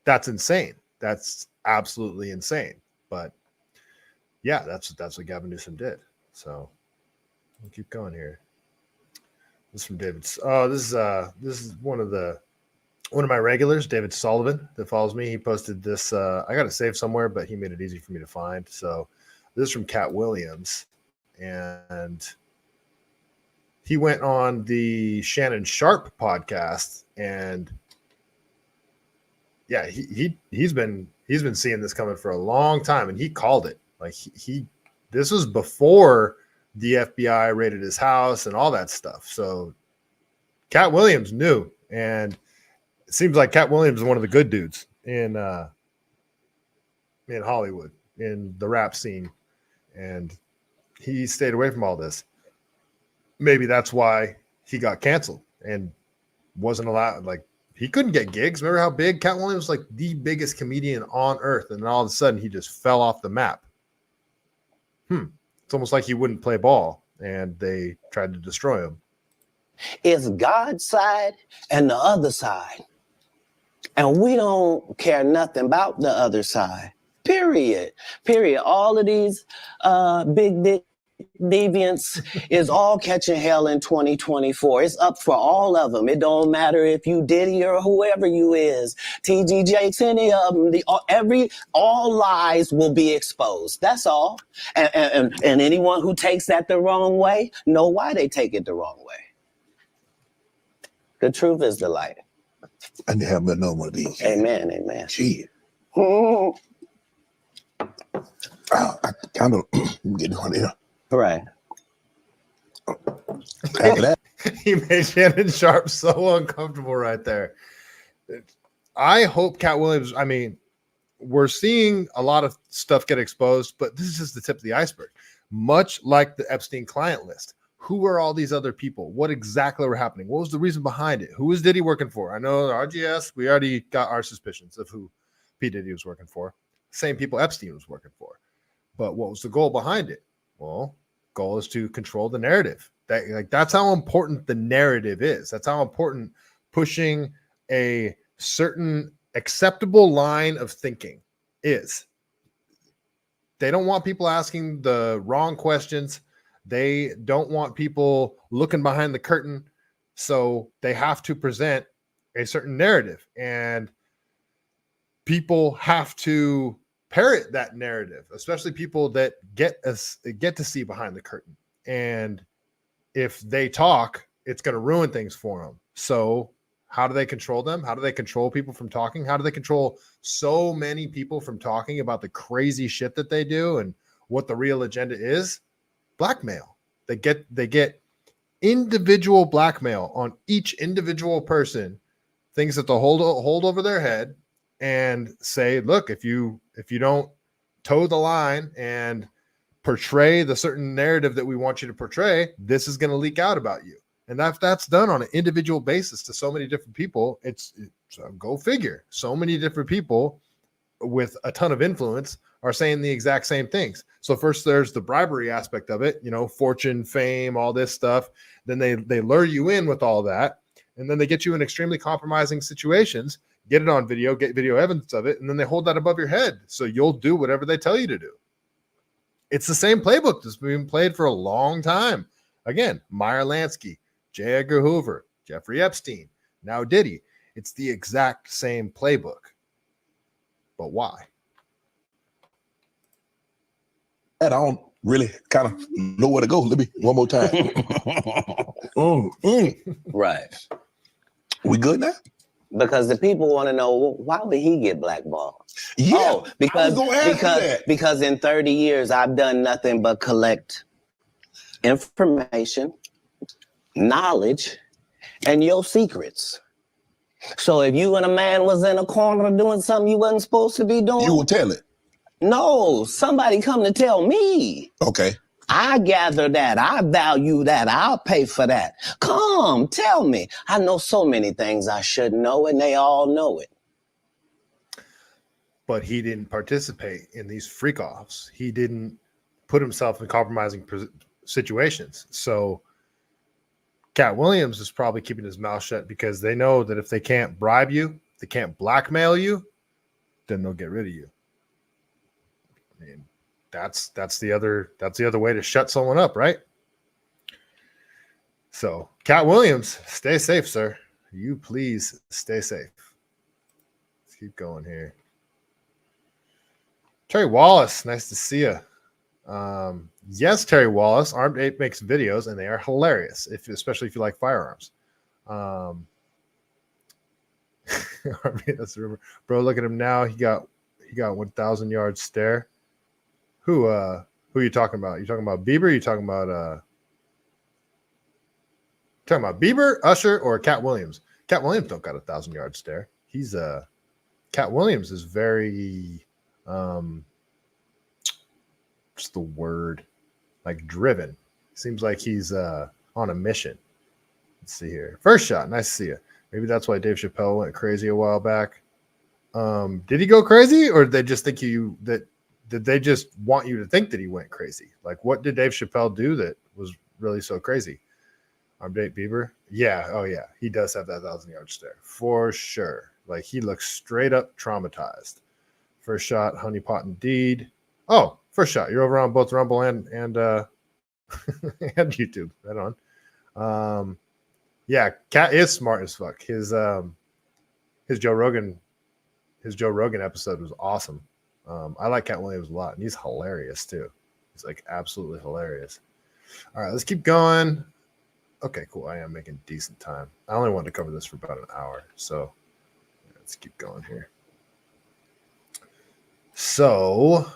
That's insane. That's absolutely insane. But yeah, that's what Gavin Newsom did. So we'll keep going here. This is from David. Oh, this is one of my regulars, David Sullivan, that follows me. He posted this. I got it saved somewhere, but he made it easy for me to find. So this is from Cat Williams, and he went on the Shannon Sharp podcast, and yeah, he's been seeing this coming for a long time, and he called it. Like this was before the FBI raided his house and all that stuff. So Cat Williams knew, and it seems like Cat Williams is one of the good dudes in Hollywood, in the rap scene, and he stayed away from all this. Maybe that's why he got canceled and wasn't allowed. Like, he couldn't get gigs. Remember how big Cat Williams was, like the biggest comedian on earth, and then all of a sudden he just fell off the map. It's almost like he wouldn't play ball, and they tried to destroy him. It's God's side and the other side. And we don't care nothing about the other side. Period. All of these big dick deviants is all catching hell in 2024. It's up for all of them. It don't matter if you Diddy or whoever you is, TG Jakes, any of them. All lies will be exposed. That's all. And anyone who takes that the wrong way, know why they take it the wrong way. The truth is the light. I need to have another one of these. Amen, amen. Gee. I kind of get on there. Right. He made Shannon Sharp so uncomfortable right there. I hope Cat Williams, I mean, we're seeing a lot of stuff get exposed, but this is just the tip of the iceberg. Much like the Epstein client list. Who were all these other people? What exactly were happening? What was the reason behind it? Who was Diddy working for? I know RGS, we already got our suspicions of who P. Diddy was working for. Same people Epstein was working for. But what was the goal behind it? Well, goal is to control the narrative. That's how important the narrative is. That's how important pushing a certain acceptable line of thinking is. They don't want people asking the wrong questions. They don't want people looking behind the curtain. So they have to present a certain narrative, and people have to parrot that narrative, especially people that get to see behind the curtain. And if they talk, it's going to ruin things for them. So how do they control them? How do they control people from talking? How do they control so many people from talking about the crazy shit that they do and what the real agenda is? Blackmail. They get individual blackmail on each individual person, things that they'll hold over their head and say, look, if you don't toe the line and portray the certain narrative that we want you to portray, this is going to leak out about you. And that's done on an individual basis to so many different people. It's go figure. So many different people with a ton of influence are saying the exact same things. So first there's the bribery aspect of it, fortune, fame, all this stuff. Then they lure you in with all that. And then they get you in extremely compromising situations, get it on video, get video evidence of it. And then they hold that above your head. So you'll do whatever they tell you to do. It's the same playbook that's been played for a long time. Again, Meyer Lansky, J. Edgar Hoover, Jeffrey Epstein, now Diddy. It's the exact same playbook. But why? And I don't really kind of know where to go. Let me one more time. Right. We good now? Because the people want to know, why would he get blackballed? Yeah, because in 30 years, I've done nothing but collect information, knowledge, and your secrets. So if you and a man was in a corner doing something you wasn't supposed to be doing, you will tell it. No, somebody come to tell me. Okay. I gather that. I value that. I'll pay for that. Come, tell me. I know so many things I should know, and they all know it. But he didn't participate in these freak offs. He didn't put himself in compromising situations. So Cat Williams is probably keeping his mouth shut because they know that if they can't bribe you, they can't blackmail you, then they'll get rid of you. I mean, that's the other way to shut someone up, right? So Cat Williams, stay safe, sir. You please stay safe. Let's keep going here. Terry Wallace, nice to see you. Yes, Terry Wallace. Armed Ape makes videos, and they are hilarious, especially if you like firearms. That's rumor. Bro, look at him now. He got 1,000 yard stare. Who are you talking about? You talking about Bieber? You talking about Bieber, Usher, or Cat Williams? Cat Williams don't got 1,000 yard stare. He's Cat Williams is very what's the word? Like driven. Seems like he's on a mission. Let's see here. First shot. Nice to see you. Maybe that's why Dave Chappelle went crazy a while back. Did he go crazy, or did they just think did they just want you to think that he went crazy? Like, what did Dave Chappelle do that was really so crazy? Armed Ape Bieber? Yeah. Oh, yeah. He does have that 1,000 yard stare for sure. Like, he looks straight up traumatized. First shot, Honeypot Indeed. Oh, first shot. You're over on both Rumble and and YouTube. Right on. Yeah, Cat is smart as fuck. His Joe Rogan episode was awesome. I like Cat Williams a lot, and he's hilarious too. He's like absolutely hilarious. All right, let's keep going. Okay, cool. I am making decent time. I only wanted to cover this for about an hour, so let's keep going here. So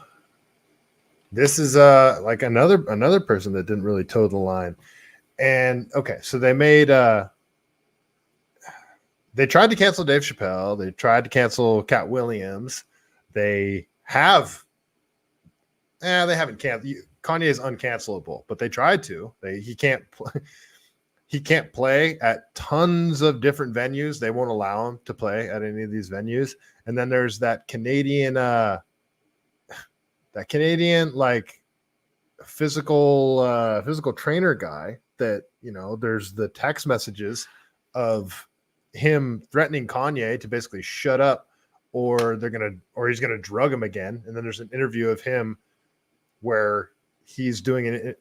this is like another person that didn't really toe the line. And okay, so they made they tried to cancel Dave Chappelle, they tried to cancel Cat Williams. They haven't canceled. Kanye is uncancelable, but they tried to. He can't play at tons of different venues. They won't allow him to play at any of these venues. And then there's that Canadian like physical trainer guy that, you know, there's the text messages of him threatening Kanye to basically shut up or he's gonna drug him again. And then there's an interview of him where he's doing an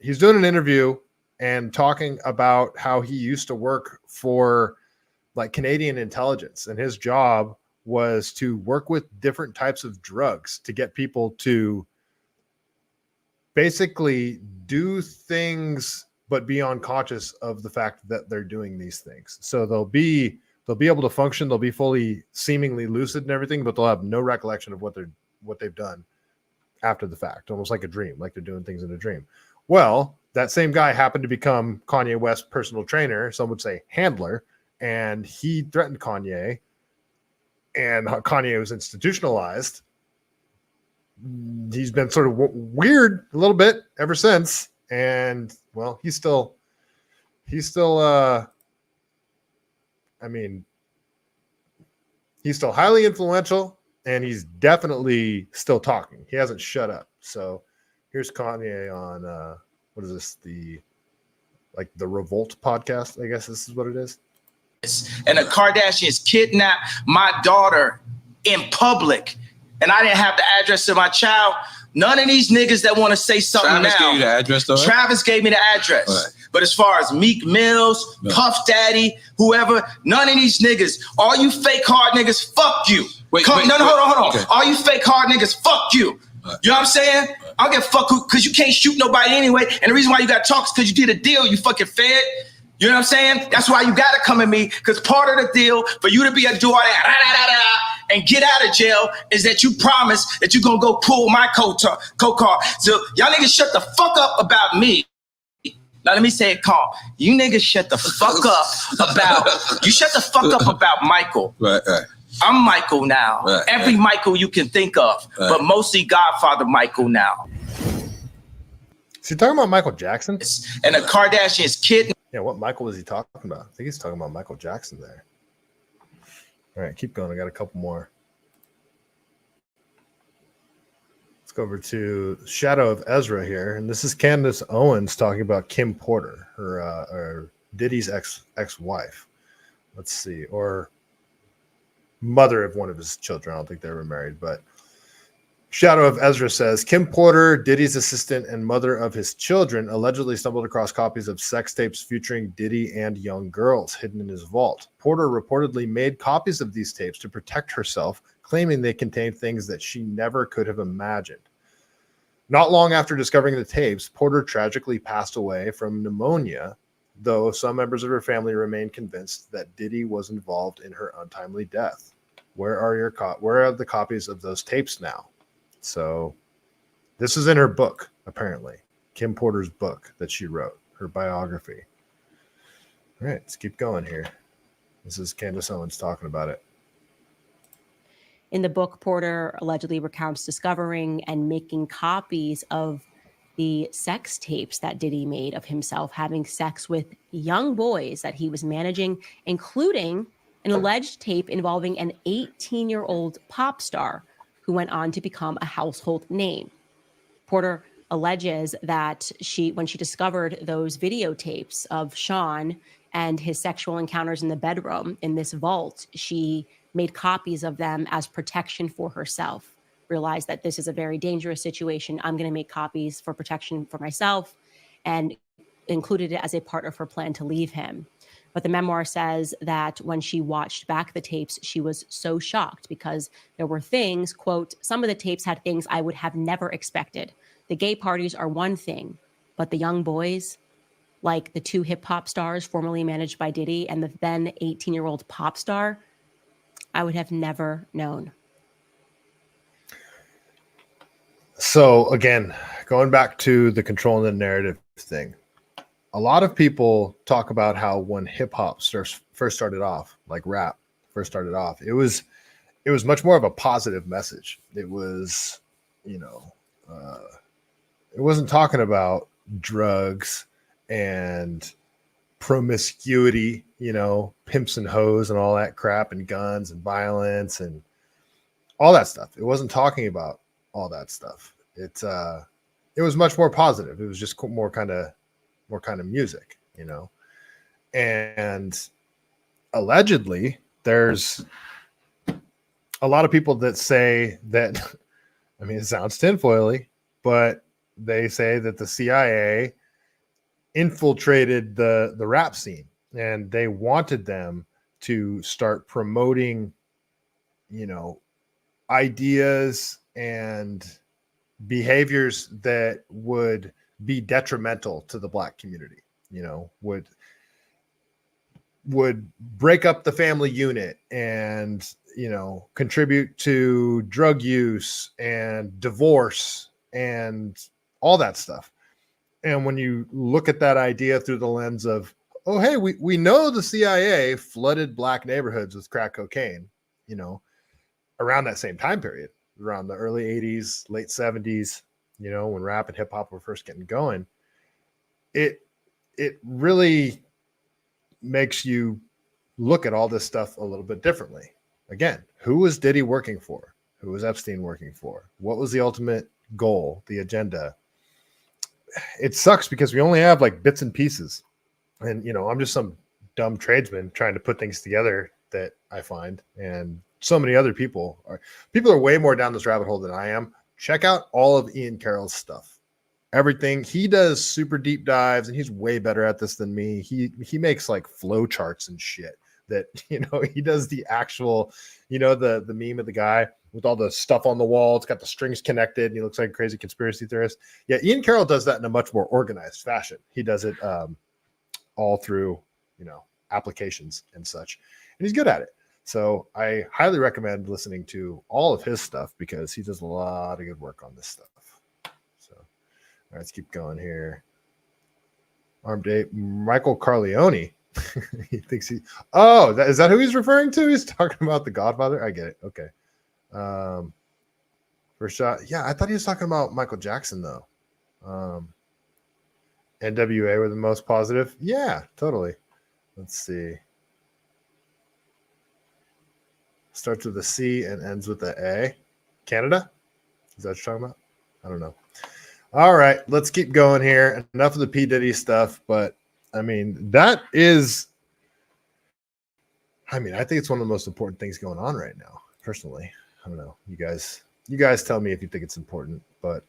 interview and talking about how he used to work for like Canadian intelligence, and his job was to work with different types of drugs to get people to basically do things but be unconscious of the fact that they're doing these things. So they'll be able to function, they'll be fully seemingly lucid and everything, but they'll have no recollection of what they've done after the fact, almost like a dream, like they're doing things in a dream. Well, that same guy happened to become Kanye West's personal trainer, some would say handler, and he threatened Kanye, and Kanye was institutionalized. He's been sort of weird a little bit ever since, and well, he's still he's still highly influential, and he's definitely still talking. He hasn't shut up. So here's Kanye on what is this, the Revolt podcast, I guess this is what it is. And the Kardashians kidnapped my daughter in public, and I didn't have the address of my child. None of these niggas that want to say something Travis now. Gave you the address, though, right? Travis gave me the address. Right. But as far as Meek Mills, Puff Daddy, whoever, none of these niggas, all you fake hard niggas, fuck you. Hold on. Okay. All you fake hard niggas, fuck you. Right. You know what I'm saying? Right. I don't give a fuck because you can't shoot nobody anyway. And the reason why you got to talk is because you did a deal, you fucking fed. You know what I'm saying? That's why you got to come at me, because part of the deal for you to be able to do all that and get out of jail is that you promise that you're going to go pull my co-car. So y'all niggas shut the fuck up about me. Now let me say it calm. You niggas shut the fuck up about Michael. Right. I'm Michael now. Right, Every Michael you can think of, but mostly Godfather Michael now. Is he talking about Michael Jackson? And the Kardashians kid. Yeah, what Michael was he talking about? I think he's talking about Michael Jackson there. All right, keep going. I got a couple more. Let's go over to Shadow of Ezra here. And this is Candace Owens talking about Kim Porter, her Diddy's ex-wife. Let's see. Or mother of one of his children. I don't think they were married, but Shadow of Ezra says, Kim Porter, Diddy's assistant and mother of his children, allegedly stumbled across copies of sex tapes featuring Diddy and young girls hidden in his vault. Porter reportedly made copies of these tapes to protect herself, claiming they contained things that she never could have imagined. Not long after discovering the tapes, Porter tragically passed away from pneumonia, though some members of her family remain convinced that Diddy was involved in her untimely death. Where are the copies of those tapes now? So this is in her book, apparently. Kim Porter's book that she wrote, her biography. All right, let's keep going here. This is Candace Owens talking about it. In the book, Porter allegedly recounts discovering and making copies of the sex tapes that Diddy made of himself having sex with young boys that he was managing, including an alleged tape involving an 18-year-old pop star who went on to become a household name. Porter alleges that when she discovered those videotapes of Sean and his sexual encounters in the bedroom in this vault, she made copies of them as protection for herself, realized that this is a very dangerous situation. I'm going to make copies for protection for myself, and included it as a part of her plan to leave him. But the memoir says that when she watched back the tapes, she was so shocked because there were things, quote, some of the tapes had things I would have never expected. The gay parties are one thing, but the young boys, like the two hip hop stars formerly managed by Diddy and the then 18-year-old pop star, I would have never known. So again, going back to the control and the narrative thing, a lot of people talk about how when hip hop first started off, like rap first started off, it was much more of a positive message. It was, it wasn't talking about drugs and promiscuity, pimps and hoes and all that crap and guns and violence and all that stuff. It wasn't talking about all that stuff. It was much more positive. It was just more kind of music, and allegedly there's a lot of people that say that, I mean, it sounds tinfoily, but they say that the CIA infiltrated the rap scene and they wanted them to start promoting, ideas and behaviors that would be detrimental to the Black community, would break up the family unit and, contribute to drug use and divorce and all that stuff. And when you look at that idea through the lens of, oh, hey, we know the CIA flooded Black neighborhoods with crack cocaine, around that same time period, around the early 80s, late 70s, when rap and hip hop were first getting going, it really makes you look at all this stuff a little bit differently. Again, who was Diddy working for? Who was Epstein working for? What was the ultimate goal, the agenda? It sucks because we only have like bits and pieces. And, I'm just some dumb tradesman trying to put things together that I find. And so many other people are way more down this rabbit hole than I am. Check out all of Ian Carroll's stuff. Everything he does, super deep dives, and he's way better at this than me. He makes like flow charts and shit that, he does the actual, the meme of the guy with all the stuff on the wall. It's got the strings connected and he looks like a crazy conspiracy theorist. Yeah. Ian Carroll does that in a much more organized fashion. He does it all through, applications and such, and he's good at it. So I highly recommend listening to all of his stuff because he does a lot of good work on this stuff. So, all right, let's keep going here. Armed Ape, Michael Corleone. He thinks is that who he's referring to? He's talking about The Godfather. I get it. Okay. First shot. Yeah, I thought he was talking about Michael Jackson though. NWA were the most positive. Yeah, totally. Let's see. Starts with a C and ends with a A. Canada? Is that what you're talking about? I don't know. All right, let's keep going here. Enough of the P. Diddy stuff, but I mean, I think it's one of the most important things going on right now, personally. I don't know. You guys tell me if you think it's important, but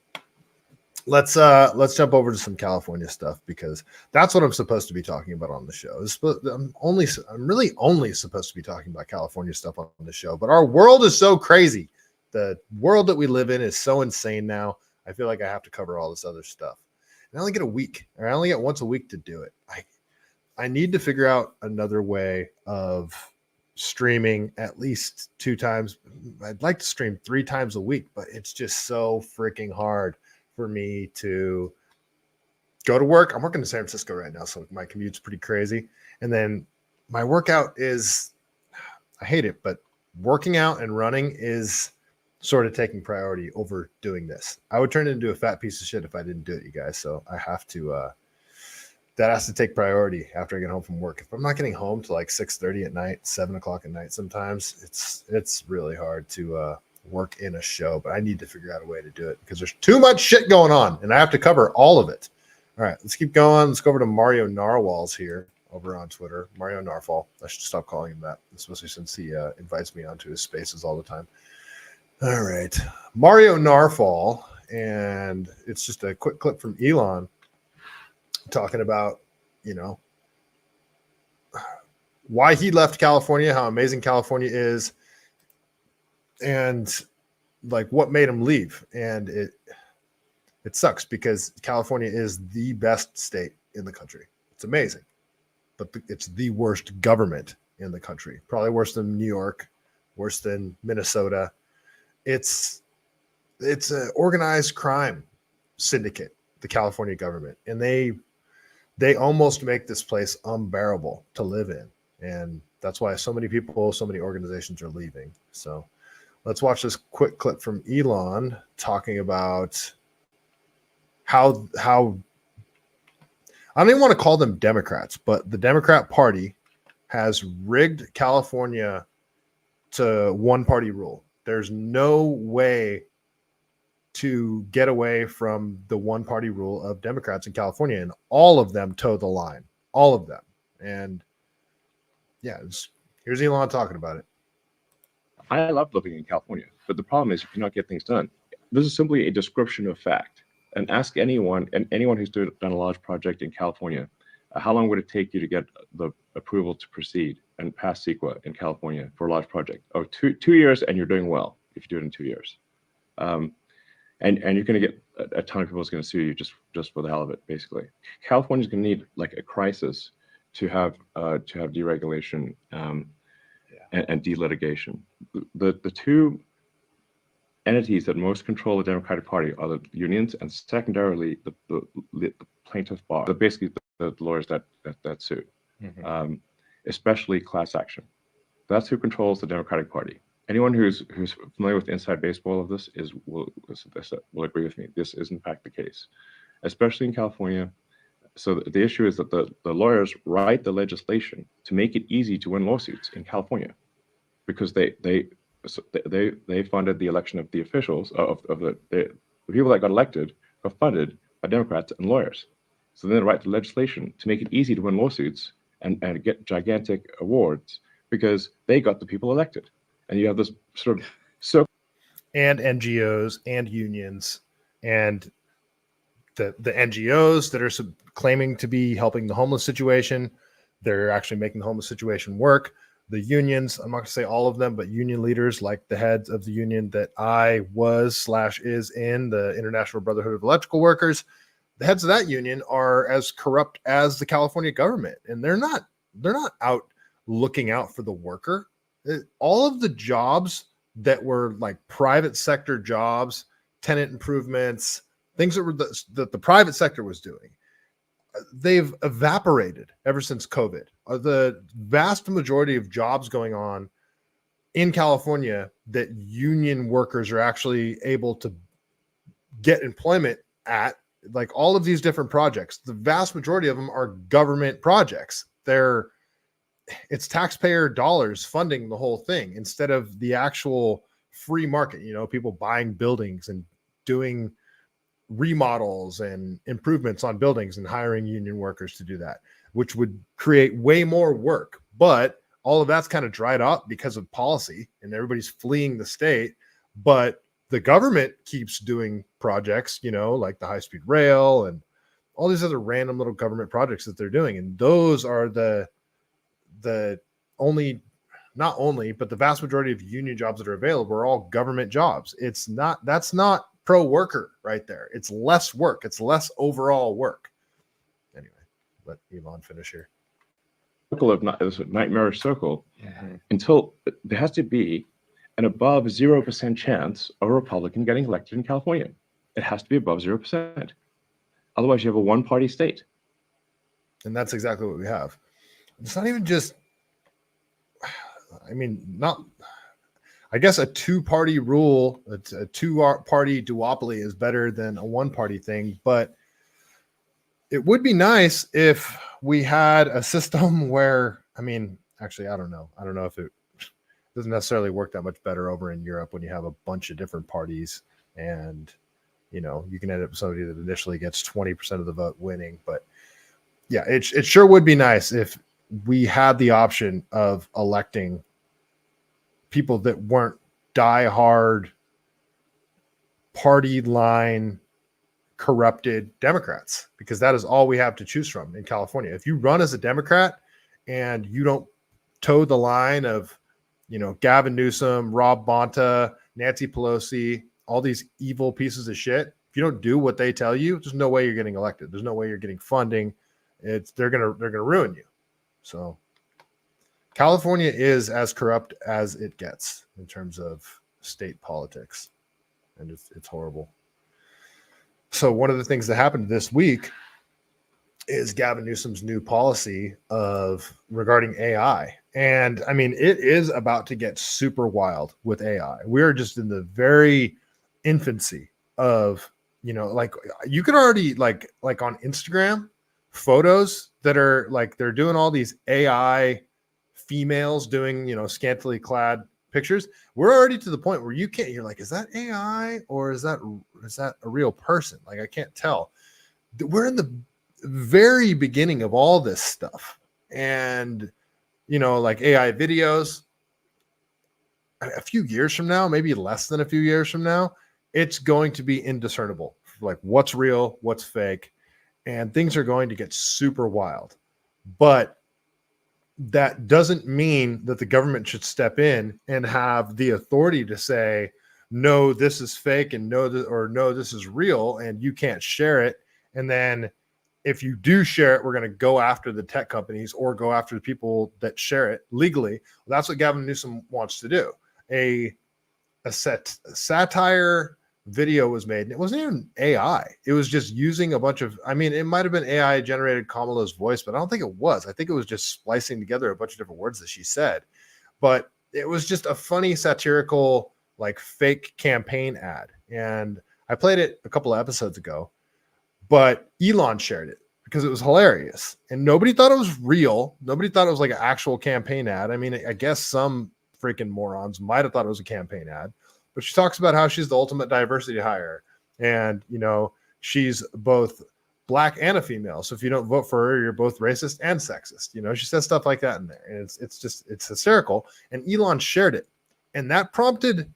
let's jump over to some California stuff because that's what I'm supposed to be talking about on the show. I'm really only supposed to be talking about California stuff on the show, but our world is so crazy. The world that we live in is so insane now. I feel like I have to cover all this other stuff. And I only get a week, or I only get once a week to do it. I need to figure out another way of streaming at least 2 times. I'd like to stream 3 times a week, but it's just so freaking hard for me to go to work. I'm working in San Francisco right now, so my commute's pretty crazy. And then my workout is, I hate it, but working out and running is sort of taking priority over doing this. I would turn it into a fat piece of shit if I didn't do it, you guys. So I have to, that has to take priority after I get home from work. If I'm not getting home to like 6:30 at night, 7 o'clock at night, sometimes it's really hard to work in a show, but I need to figure out a way to do it because there's too much shit going on and I have to cover all of it. All right, let's keep going. Let's go over to Mario Narwhals here over on Twitter. Mario Narfall. I should stop calling him that, especially since he invites me onto his spaces all the time. All right, Mario Narfall, and it's just a quick clip from Elon talking about, why he left California, how amazing California is, and like what made him leave. And it sucks because California is the best state in the country. It's amazing, but it's the worst government in the country. Probably worse than New York, worse than Minnesota. It's an organized crime syndicate, the California government, and they almost make this place unbearable to live in. And that's why so many people, so many organizations are leaving. So let's watch this quick clip from Elon talking about how I don't even want to call them Democrats, but the Democrat Party has rigged California to one-party rule. There's no way to get away from the one-party rule of Democrats in California, and all of them toe the line. All of them. And yeah, here's Elon talking about it. I love living in California, but the problem is you cannot get things done. This is simply a description of fact. And ask anyone who's done a large project in California, how long would it take you to get the approval to proceed and pass CEQA in California for a large project? Oh, 2 years, and you're doing well if you do it in 2 years. And you're going to get a ton of people who's going to sue you just for the hell of it, basically. California's going to need like a crisis to have deregulation and delitigation. The 2 entities that most control the Democratic Party are the unions and secondarily the plaintiff bar, basically the lawyers that sue, especially class action. That's who controls the Democratic Party. Anyone who's familiar with inside baseball of this will agree with me. This is in fact the case, especially in California. So the issue is that the lawyers write the legislation to make it easy to win lawsuits in California, because they funded the election of the officials of the people that got elected are funded by Democrats and lawyers. So then they write the legislation to make it easy to win lawsuits and get gigantic awards because they got the people elected. And you have this sort of and NGOs and unions and the NGOs that are claiming to be helping the homeless situation. They're actually making the homeless situation work. The unions, I'm not going to say all of them, but union leaders like the heads of the union that I was/is in, the International Brotherhood of Electrical Workers, the heads of that union are as corrupt as the California government. And they're not out looking out for the worker. All of the jobs that were like private sector jobs, tenant improvements, things that the private sector was doing, they've evaporated ever since COVID. The vast majority of jobs going on in California that union workers are actually able to get employment at like all of these different projects, the vast majority of them are government projects. It's taxpayer dollars funding the whole thing instead of the actual free market, people buying buildings and doing remodels and improvements on buildings and hiring union workers to do that, which would create way more work. But all of that's kind of dried up because of policy and everybody's fleeing the state. But the government keeps doing projects, like the high-speed rail and all these other random little government projects that they're doing. And those are the not only, but the vast majority of union jobs that are available are all government jobs. That's not pro-worker right there. It's less work. It's less overall work. Anyway, let Elon finish here. This nightmarish circle until there has to be an above 0% chance of a Republican getting elected in California. It has to be above 0%. Otherwise, you have a one-party state. And that's exactly what we have. It's not even just, I guess a two-party rule, a two-party duopoly is better than a one-party thing, but it would be nice if we had a system where, actually, I don't know. I don't know if it doesn't necessarily work that much better over in Europe when you have a bunch of different parties and, you can end up with somebody that initially gets 20% of the vote winning. But yeah, it sure would be nice if we had the option of electing people that weren't diehard party line corrupted Democrats, because that is all we have to choose from in California. If you run as a Democrat and you don't toe the line of, Gavin Newsom, Rob Bonta, Nancy Pelosi, all these evil pieces of shit, if you don't do what they tell you, there's no way you're getting elected. There's no way you're getting funding. They're gonna ruin you. So California is as corrupt as it gets in terms of state politics, and it's horrible. So one of the things that happened this week is Gavin Newsom's new policy regarding AI. And it is about to get super wild with AI. We're just in the very infancy of, you can already like on Instagram photos that are like, they're doing all these AI females doing, scantily clad pictures. We're already to the point where you're like, is that AI or is that a real person? Like, I can't tell. We're in the very beginning of all this stuff. And, like AI videos, a few years from now, maybe less than a few years from now, it's going to be indiscernible. Like what's real, what's fake, and things are going to get super wild. But that doesn't mean that the government should step in and have the authority to say, no, this is fake, and no, this is real, and you can't share it. And then if you do share it, we're going to go after the tech companies or go after the people that share it legally. Well, that's what Gavin Newsom wants to do. A satire video was made, and it wasn't even AI. It was just using a bunch of, it might have been AI generated Kamala's voice, but I don't think it was. I think it was just splicing together a bunch of different words that she said. But it was just a funny satirical, like fake campaign ad. And I played it a couple of episodes ago, but Elon shared it because it was hilarious. And nobody thought it was real. Nobody thought it was like an actual campaign ad. I guess some freaking morons might have thought it was a campaign ad. But she talks about how she's the ultimate diversity hire. And, she's both black and a female. So if you don't vote for her, you're both racist and sexist. She says stuff like that in there. And it's hysterical. And Elon shared it. And that prompted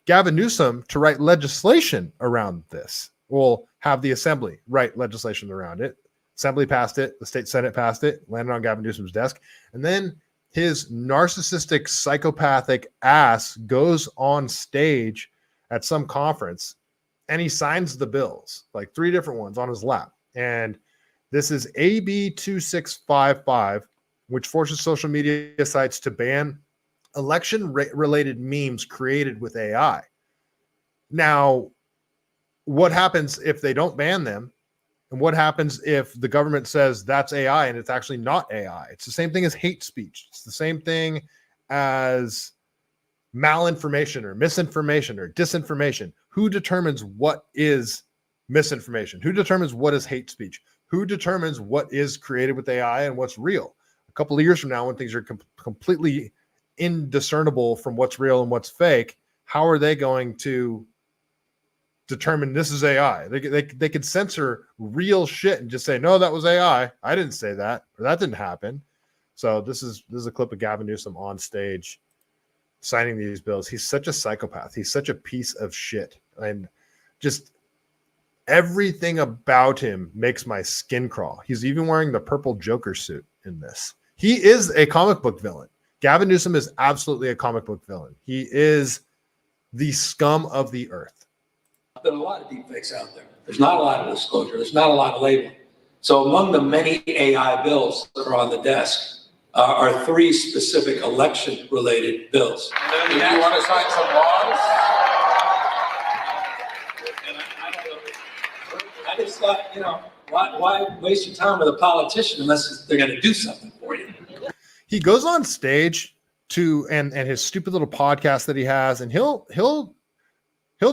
Gavin Newsom to write legislation around this. We'll have the assembly write legislation around it. Assembly passed it. The state Senate passed it, landed on Gavin Newsom's desk. And then his narcissistic, psychopathic ass goes on stage at some conference and he signs the bills, like 3 different ones on his lap. And this is AB 2655, which forces social media sites to ban election-related memes created with AI. Now, what happens if they don't ban them? And what happens if the government says that's AI and it's actually not AI? It's the same thing as hate speech. It's the same thing as malinformation or misinformation or disinformation. Who determines what is misinformation? Who determines what is hate speech? Who determines what is created with AI and what's real? A couple of years from now, when things are completely indiscernible from what's real and what's fake, how are they going to determine this is AI? They could censor real shit and just say, no, that was AI. I didn't say that, or that didn't happen. So this is a clip of Gavin Newsom on stage signing these bills. He's such a psychopath. He's such a piece of shit. And just everything about him makes my skin crawl. He's even wearing the purple Joker suit in this. He is a comic book villain. Gavin Newsom is absolutely a comic book villain. He is the scum of the earth. There's been a lot of deepfakes out there. There's not a lot of disclosure. There's not a lot of labeling. So among the many AI bills that are on the desk are 3 specific election-related bills. Do you want to sign some laws? I just thought, why waste your time with a politician unless they're going to do something for you? He goes on stage to and his stupid little podcast that he has, and he'll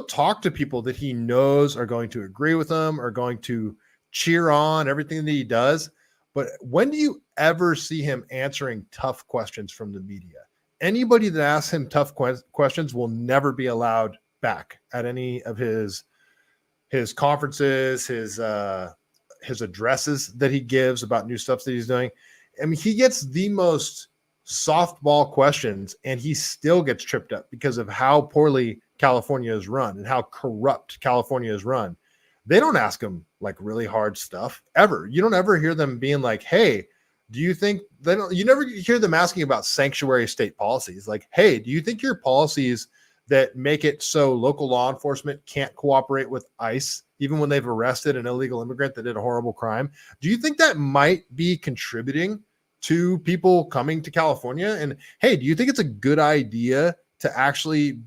talk to people that he knows are going to agree with him, are going to cheer on everything that he does. But when do you ever see him answering tough questions from the media? Anybody that asks him tough questions will never be allowed back at any of his conferences, his addresses that he gives about new stuff that he's doing. I mean, he gets the most softball questions and he still gets tripped up because of how poorly California is run and how corrupt California is run. They don't ask him like really hard stuff ever. You don't ever hear them being like, hey, do you think you never hear them asking about sanctuary state policies? Like, hey, do you think your policies that make it so local law enforcement can't cooperate with ICE, even when they've arrested an illegal immigrant that did a horrible crime, do you think that might be contributing to people coming to California? And hey, do you think it's a good idea to actually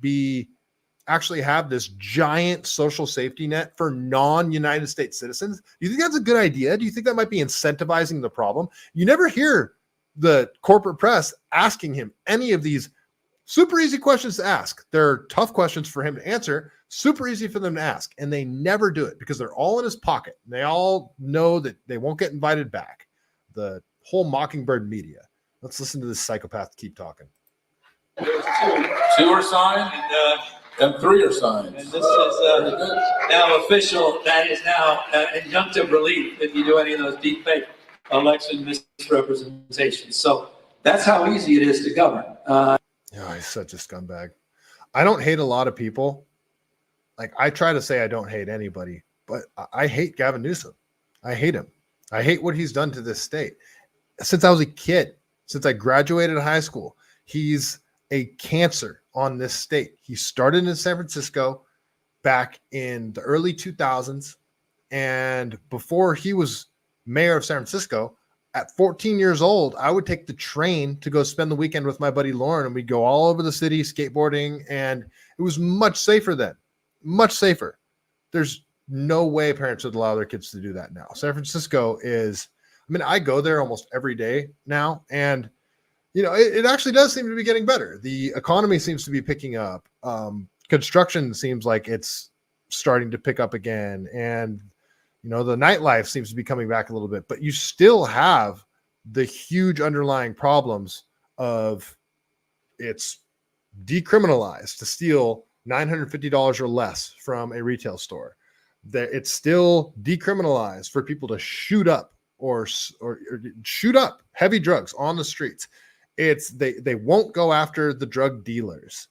have this giant social safety net for non-United States citizens? Do you think that's a good idea? Do you think that might be incentivizing the problem? You never hear the corporate press asking him any of these super easy questions to ask. They're tough questions for him to answer, super easy for them to ask, and they never do it because they're all in his pocket. They all know that they won't get invited back. The whole Mockingbird media. Let's listen to this psychopath keep talking. Two are signed and 3 are signed. And this is now official. That is now injunctive relief if you do any of those deepfake election misrepresentations. So that's how easy it is to govern. He's such a scumbag. I don't hate a lot of people. Like, I try to say I don't hate anybody, but I hate Gavin Newsom. I hate him. I hate what he's done to this state. Since I was a kid, since I graduated high school, he's a cancer on this state. He started in San Francisco back in the early 2000s. And before he was mayor of San Francisco, at 14 years old, I would take the train to go spend the weekend with my buddy Lauren, and we'd go all over the city skateboarding, and it was much safer then. Much safer. There's no way parents would allow their kids to do that now. San Francisco is, I go there almost every day now, and it actually does seem to be getting better. The economy seems to be picking up. Construction seems like it's starting to pick up again, and the nightlife seems to be coming back a little bit, but you still have the huge underlying problems of it's decriminalized to steal $950 or less from a retail store. That it's still decriminalized for people to shoot up or shoot up heavy drugs on the streets. It's they won't go after the drug dealers.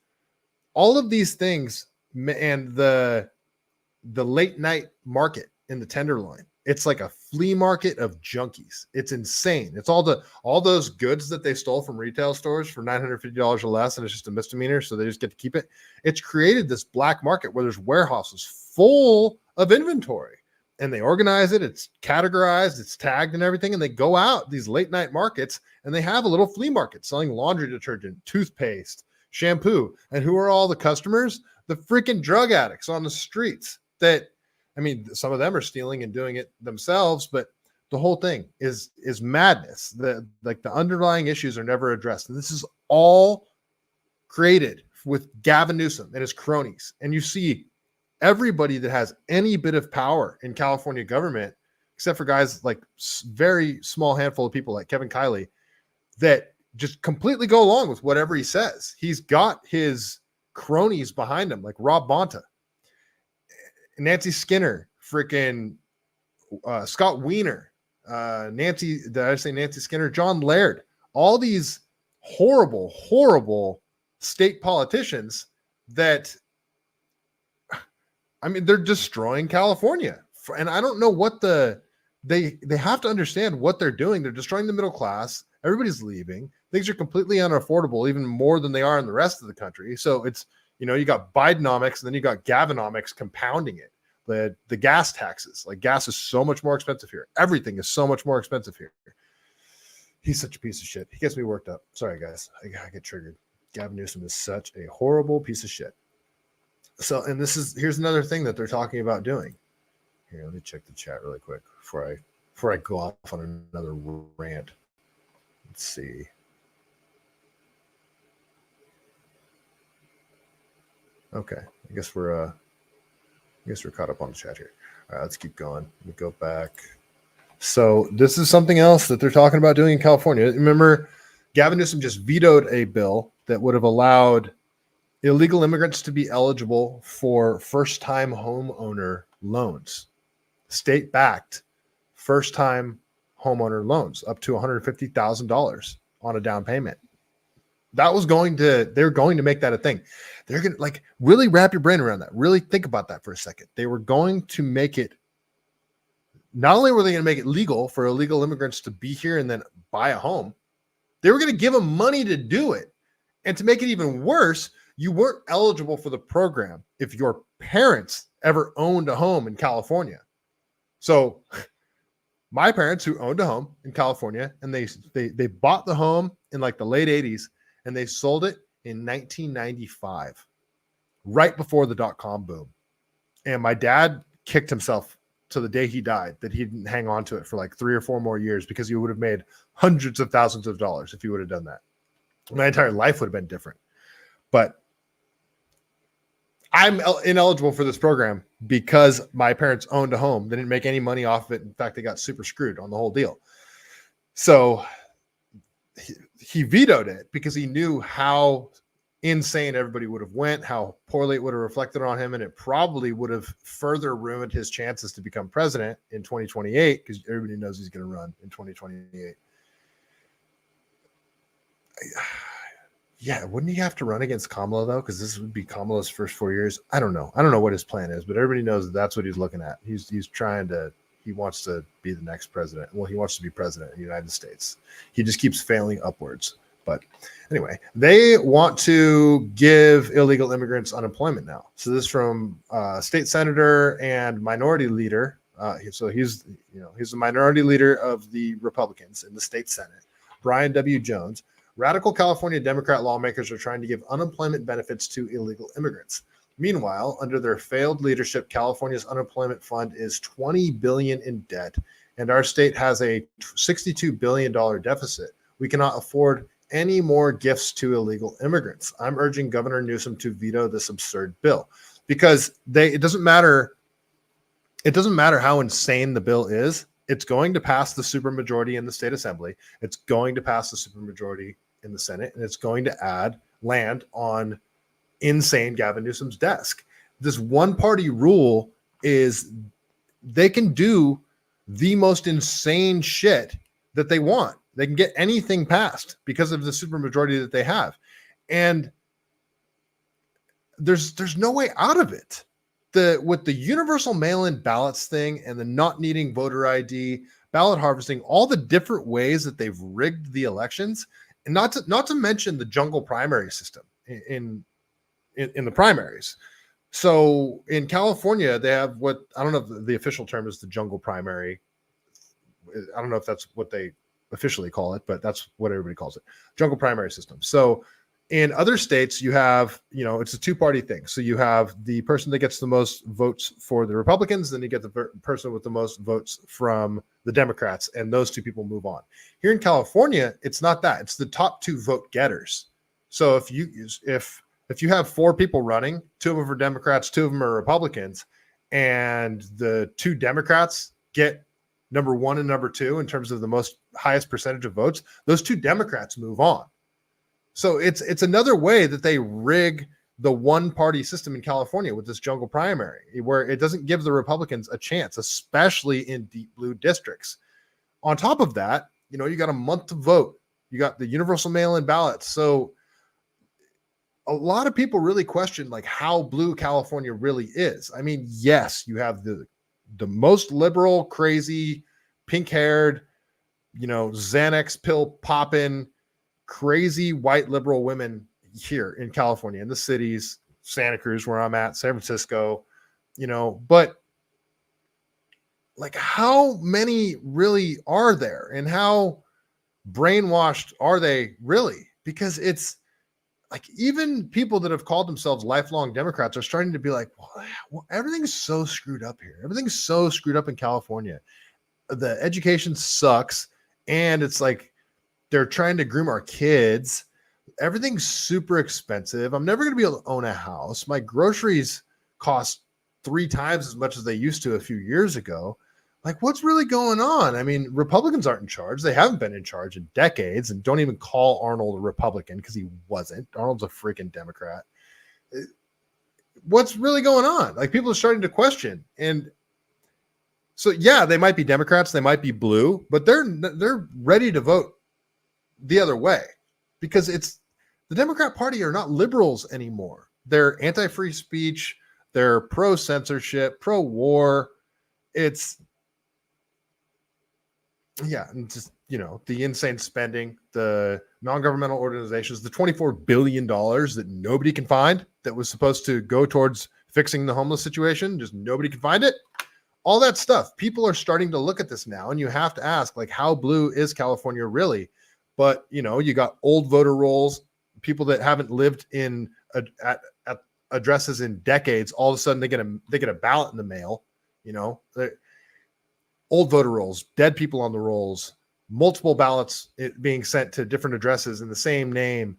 All of these things, and the late night market in the Tenderloin, it's like a flea market of junkies. It's insane. It's all those goods that they stole from retail stores for $950 or less, and it's just a misdemeanor, so they just get to keep it. It's created this black market where there's warehouses full of inventory, and they organize it. It's categorized, it's tagged and everything, and they go out these late night markets and they have a little flea market selling laundry detergent, toothpaste, shampoo. And who are all the customers? The freaking drug addicts on the streets that, some of them are stealing and doing it themselves, but the whole thing is madness. The underlying issues are never addressed. And this is all created with Gavin Newsom and his cronies. And you see everybody that has any bit of power in California government, except for guys like very small handful of people like Kevin Kiley, that just completely go along with whatever he says. He's got his cronies behind him, like Rob Bonta, Nancy Skinner, freaking Scott Wiener, did I say Nancy Skinner? John Laird, all these horrible, horrible state politicians that, I mean, they're destroying California. And I don't know what they have to understand what they're doing. They're destroying the middle class. Everybody's leaving. Things are completely unaffordable, even more than they are in the rest of the country. So it's, you got Bidenomics and then you got Gavinomics compounding it. The gas taxes, like gas is so much more expensive here. Everything is so much more expensive here. He's such a piece of shit. He gets me worked up. Sorry, guys. I get triggered. Gavin Newsom is such a horrible piece of shit. So, and here's another thing that they're talking about doing. Here, let me check the chat really quick before I go off on another rant. Let's see. Okay, I guess we're caught up on the chat here. All right, let's keep going. Let me go back. So this is something else that they're talking about doing in California. Remember, Gavin Newsom just vetoed a bill that would have allowed illegal immigrants to be eligible for first-time homeowner loans, state-backed first-time homeowner loans up to $150,000 on a down payment. They're going to make that a thing. They're going to really wrap your brain around that. Really think about that for a second. They were going to make it, not only were they going to make it legal for illegal immigrants to be here and then buy a home, they were going to give them money to do it. And to make it even worse, you weren't eligible for the program if your parents ever owned a home in California. So my parents, who owned a home in California, and they bought the home in the late 80s, and they sold it in 1995, right before the dot-com boom. And my dad kicked himself to the day he died that he didn't hang on to it for 3 or 4 more years, because he would have made hundreds of thousands of dollars if he would have done that. My entire life would have been different. But I'm ineligible for this program because my parents owned a home. They didn't make any money off of it. In fact, they got super screwed on the whole deal. So he vetoed it because he knew how insane everybody would have went, how poorly it would have reflected on him, and it probably would have further ruined his chances to become president in 2028, because everybody knows he's going to run in 2028. Yeah, wouldn't he have to run against Kamala, though? Because this would be Kamala's first 4 years. I don't know. I don't know what his plan is, but everybody knows that's what he's looking at. He wants to be the next president. Well, he wants to be president of the United States. He just keeps failing upwards. But anyway, they want to give illegal immigrants unemployment now. So this is from state senator and minority leader. So he's the minority leader of the Republicans in the state Senate, Brian W. Jones. Radical California Democrat lawmakers are trying to give unemployment benefits to illegal immigrants. Meanwhile, under their failed leadership, California's unemployment fund is $20 billion in debt, and our state has a $62 billion deficit. We cannot afford any more gifts to illegal immigrants. I'm urging Governor Newsom to veto this absurd bill, because it doesn't matter how insane the bill is. It's going to pass the supermajority in the state assembly. It's going to pass the supermajority in the Senate, and it's going to land on insane Gavin Newsom's desk. This one-party rule is they can do the most insane shit that they want. They can get anything passed because of the supermajority that they have. And there's no way out of it. With the universal mail-in ballots thing and the not needing voter ID, ballot harvesting, all the different ways that they've rigged the elections, and not to mention the jungle primary system in the primaries. So in California, they have what, I don't know if the official term is the jungle primary. I don't know if that's what they officially call it, but that's what everybody calls it, jungle primary system. So in other states, you have, it's a two-party thing. So you have the person that gets the most votes for the Republicans, then you get the person with the most votes from the Democrats, and those two people move on. Here in California, it's not that. It's the top two vote getters. So if If you have 4 people running, 2 of them are Democrats, 2 of them are Republicans, and the 2 Democrats get number 1 and number 2 in terms of the highest percentage of votes, those 2 Democrats move on. So it's another way that they rig the one-party system in California with this jungle primary, where it doesn't give the Republicans a chance, especially in deep blue districts. On top of that, you got a month to vote. You got the universal mail-in ballots. So a lot of people really question like how blue California really is. I mean, yes, you have the most liberal, crazy, pink-haired, Xanax pill popping, crazy white liberal women here in California, in the cities, Santa Cruz, where I'm at, San Francisco, but like how many really are there and how brainwashed are they really? Because it's like even people that have called themselves lifelong Democrats are starting to be like, well, everything's so screwed up here. Everything's so screwed up in California. The education sucks. And it's like they're trying to groom our kids. Everything's super expensive. I'm never going to be able to own a house. My groceries cost 3 times as much as they used to a few years ago. Like, what's really going on? I mean, Republicans aren't in charge. They haven't been in charge in decades, and don't even call Arnold a Republican because he wasn't. Arnold's a freaking Democrat. What's really going on? Like, people are starting to question. And so, yeah, they might be Democrats, they might be blue, but they're ready to vote the other way because the Democrat Party are not liberals anymore. They're anti-free speech. They're pro-censorship, pro-war. And just, the insane spending, the non-governmental organizations, the $24 billion that nobody can find that was supposed to go towards fixing the homeless situation. Just nobody can find it. All that stuff. People are starting to look at this now, and you have to ask, like, how blue is California really? But, you got old voter rolls, people that haven't lived in at addresses in decades. All of a sudden they get a ballot in the mail, old voter rolls, dead people on the rolls, multiple ballots being sent to different addresses in the same name.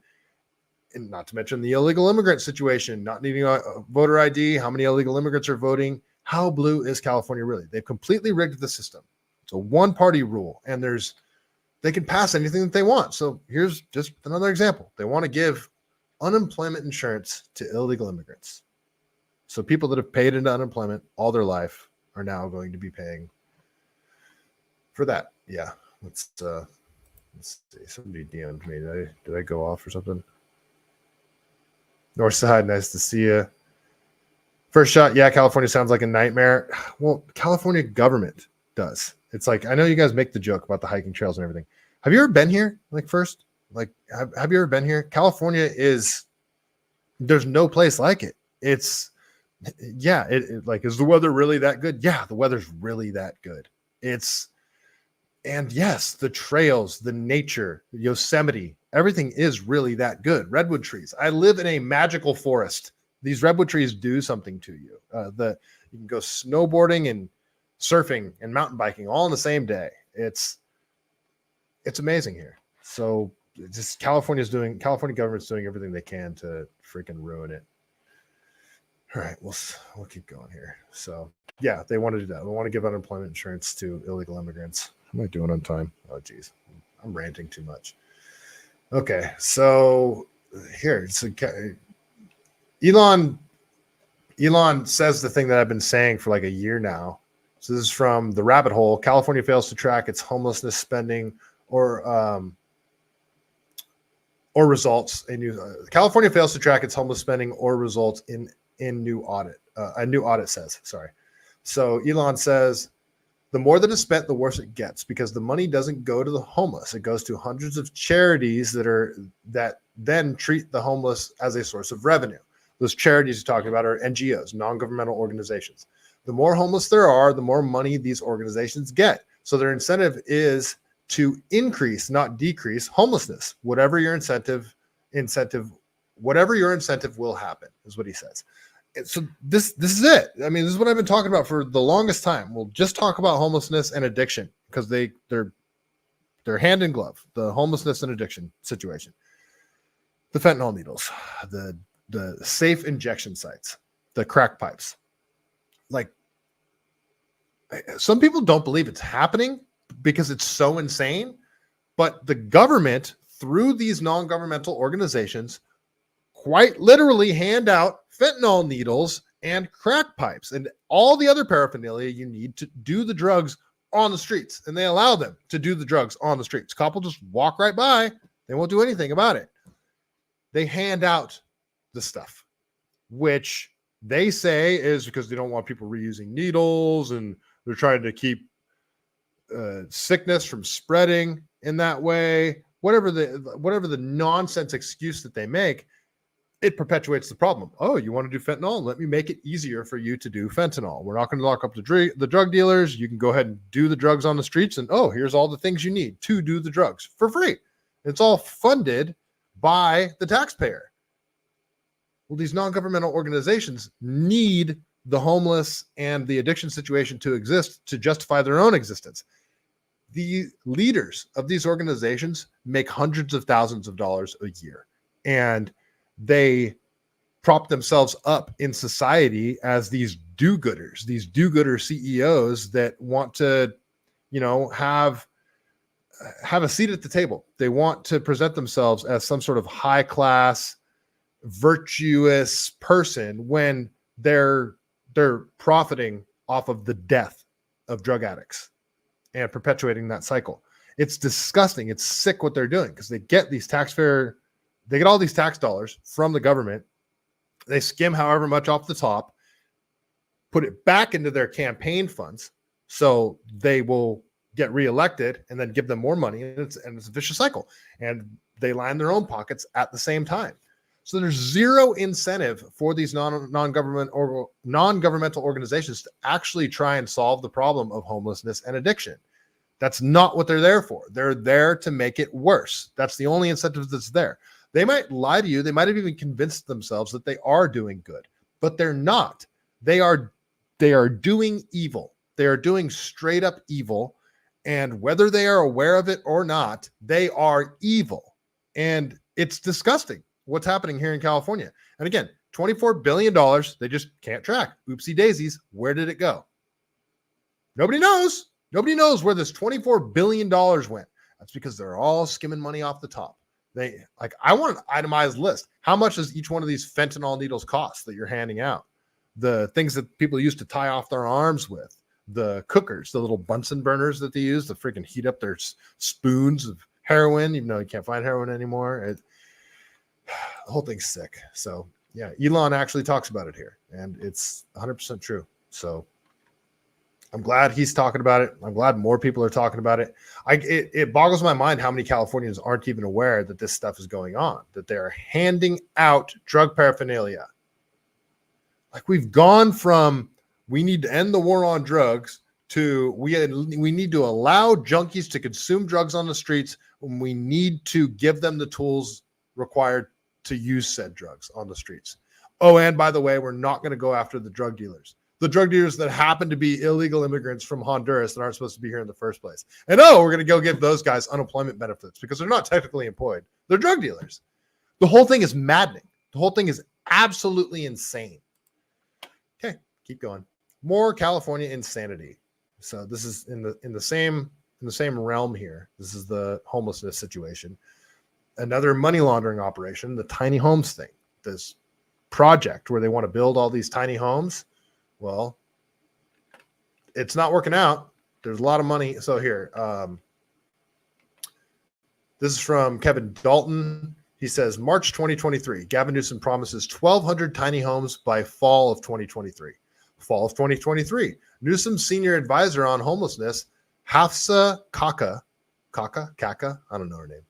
And not to mention the illegal immigrant situation, not needing a voter ID, how many illegal immigrants are voting. How blue is California really? They've completely rigged the system. It's a one-party rule, and they can pass anything that they want. So here's just another example. They want to give unemployment insurance to illegal immigrants. So people that have paid into unemployment all their life are now going to be paying for that. Yeah. Let's see. Somebody DM'd me. Did I go off or something? Northside, nice to see you. First shot, yeah, California sounds like a nightmare. Well, California government does. It's like, I know you guys make the joke about the hiking trails and everything. Have you ever been here? Like, first, like, have you ever been here? California there's no place like it. It's, yeah, like, is the weather really that good? Yeah, the weather's really that good. And yes, the trails, the nature, Yosemite, everything is really that good. Redwood trees. I live in a magical forest. These redwood trees do something to you. You can go snowboarding and surfing and mountain biking all in the same day. It's amazing here. So just California government's doing everything they can to freaking ruin it. All right, we'll keep going here. So yeah, they want to do that. They want to give unemployment insurance to illegal immigrants. What am I doing on time? Oh geez, I'm ranting too much. Okay, so here it's Elon says the thing that I've been saying for like a year now. So this is from The Rabbit Hole. California fails to track its homelessness spending or results. California fails to track its homeless spending or results in new audit. A new audit says, sorry. So Elon says, the more that is spent, the worse it gets because the money doesn't go to the homeless. It goes to hundreds of charities that then treat the homeless as a source of revenue. Those charities you're talking about are NGOs, non-governmental organizations. The more homeless there are, the more money these organizations get. So their incentive is to increase, not decrease, homelessness. Whatever your incentive will happen, is what he says. So this is it. I mean, this is what I've been talking about for the longest time. We'll just talk about homelessness and addiction because they're hand in glove. The homelessness and addiction situation, the fentanyl needles, the the safe injection sites, the crack pipes. Like, some people don't believe it's happening because it's so insane, but the government, through these non-governmental organizations, quite literally hand out fentanyl needles and crack pipes and all the other paraphernalia you need to do the drugs on the streets. And they allow them to do the drugs on the streets. Cop will just walk right by. They won't do anything about it. They hand out the stuff, which they say is because they don't want people reusing needles, and they're trying to keep sickness from spreading in that way. Whatever the nonsense excuse that they make, it perpetuates the problem. Oh, you want to do fentanyl? Let me make it easier for you to do fentanyl. We're not going to lock up the drug dealers. You can go ahead and do the drugs on the streets, and oh, here's all the things you need to do the drugs for free. It's all funded by the taxpayer. Well, these non-governmental organizations need the homeless and the addiction situation to exist to justify their own existence. The leaders of these organizations make hundreds of thousands of dollars a year, and they prop themselves up in society as these do-gooders, these do-gooder CEOs that want to, have a seat at the table. They want to present themselves as some sort of high-class, virtuous person when they're profiting off of the death of drug addicts and perpetuating that cycle. It's disgusting. It's sick what they're doing, because they get all these tax dollars from the government. They skim however much off the top, put it back into their campaign funds, so they will get reelected and then give them more money. And it's a vicious cycle. And they line their own pockets at the same time. So there's zero incentive for these non-governmental organizations to actually try and solve the problem of homelessness and addiction. That's not what they're there for. They're there to make it worse. That's the only incentive that's there. They might lie to you. They might have even convinced themselves that they are doing good, but they're not. They are doing evil. They are doing straight up evil. And whether they are aware of it or not, they are evil. And it's disgusting what's happening here in California. And again, $24 billion, they just can't track. Oopsie daisies. Where did it go? Nobody knows. Nobody knows where this $24 billion went. That's because they're all skimming money off the top. I want an itemized list. How much does each one of these fentanyl needles cost that you're handing out? The things that people used to tie off their arms with, the cookers, the little Bunsen burners that they use to freaking heat up their spoons of heroin, even though you can't find heroin anymore. The whole thing's sick. So yeah, Elon actually talks about it here, and it's 100% true. So I'm glad he's talking about it. I'm glad more people are talking about it. It boggles my mind how many Californians aren't even aware that this stuff is going on, that they're handing out drug paraphernalia. Like, we've gone from we need to end the war on drugs to we need to allow junkies to consume drugs on the streets when we need to give them the tools required to use said drugs on the streets. Oh, and by the way, we're not going to go after the drug dealers. The drug dealers that happen to be illegal immigrants from Honduras that aren't supposed to be here in the first place. And we're going to go give those guys unemployment benefits because they're not technically employed. They're drug dealers. The whole thing is maddening. The whole thing is absolutely insane. Okay, keep going. More California insanity. So this is in the same realm here. This is the homelessness situation. Another money laundering operation, the tiny homes thing. This project where they want to build all these tiny homes. Well, it's not working out. There's a lot of money. So here, this is from Kevin Dalton. He says, March 2023, Gavin Newsom promises 1,200 tiny homes by fall of 2023. Fall of 2023, Newsom's senior advisor on homelessness, Hafsa Kaka, I don't know her name,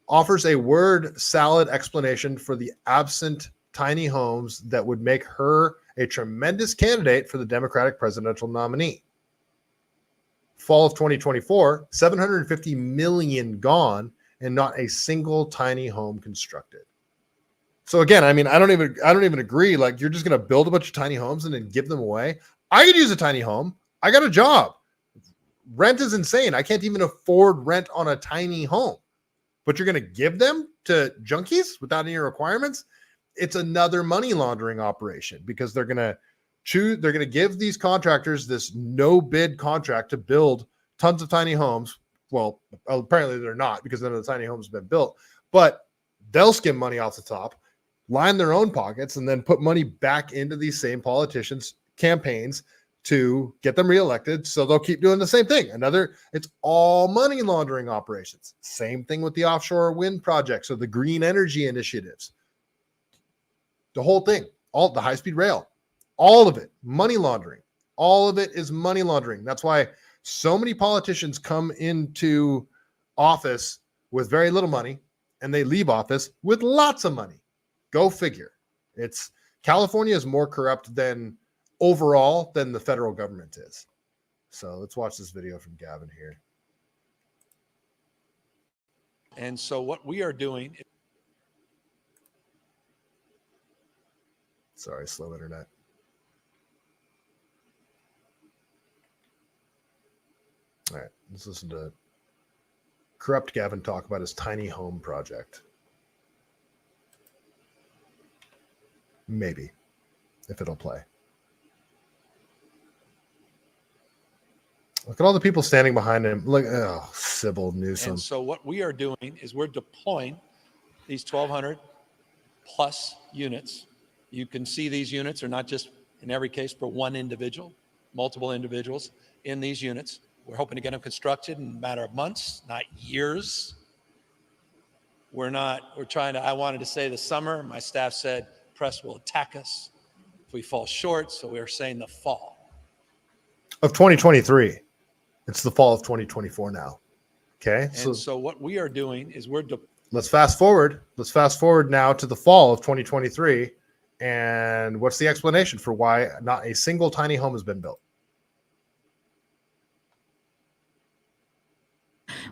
offers a word salad explanation for the absent tiny homes that would make her a tremendous candidate for the Democratic presidential nominee. Fall of 2024, $750 million gone and not a single tiny home constructed. So again, I mean, I don't even agree. Like, you're just going to build a bunch of tiny homes and then give them away. I could use a tiny home. I got a job. Rent is insane. I can't even afford rent on a tiny home. But you're going to give them to junkies without any requirements? it's another money laundering operation because they're going to give these contractors this no bid contract to build tons of tiny homes. Well, apparently they're not because none of the tiny homes have been built, but they'll skim money off the top, line their own pockets, and then put money back into these same politicians' campaigns to get them reelected. So they'll keep doing the same thing. It's all money laundering operations. Same thing with the offshore wind projects or the green energy initiatives. The whole thing, all the high-speed rail, all of it, money laundering. All of it is money laundering. That's why so many politicians come into office with very little money and they leave office with lots of money. Go figure. California is more corrupt overall than the federal government is. So let's watch this video from Gavin here. And so what we are doing. Sorry, slow internet. All right, let's listen to corrupt Gavin talk about his tiny home project. Maybe, if it'll play. Look at all the people standing behind him. Look, Sybil Newsom. And so what we are doing is we're deploying these 1,200 plus units. You can see these units are not just in every case for one individual, multiple individuals in these units. We're hoping to get them constructed in a matter of months, not years. I wanted to say the summer. My staff said press will attack us if we fall short. So we're saying the fall of 2023. It's the fall of 2024 now. Okay. And so what we are doing is let's fast forward. Let's fast forward now to the fall of 2023. And what's the explanation for why not a single tiny home has been built?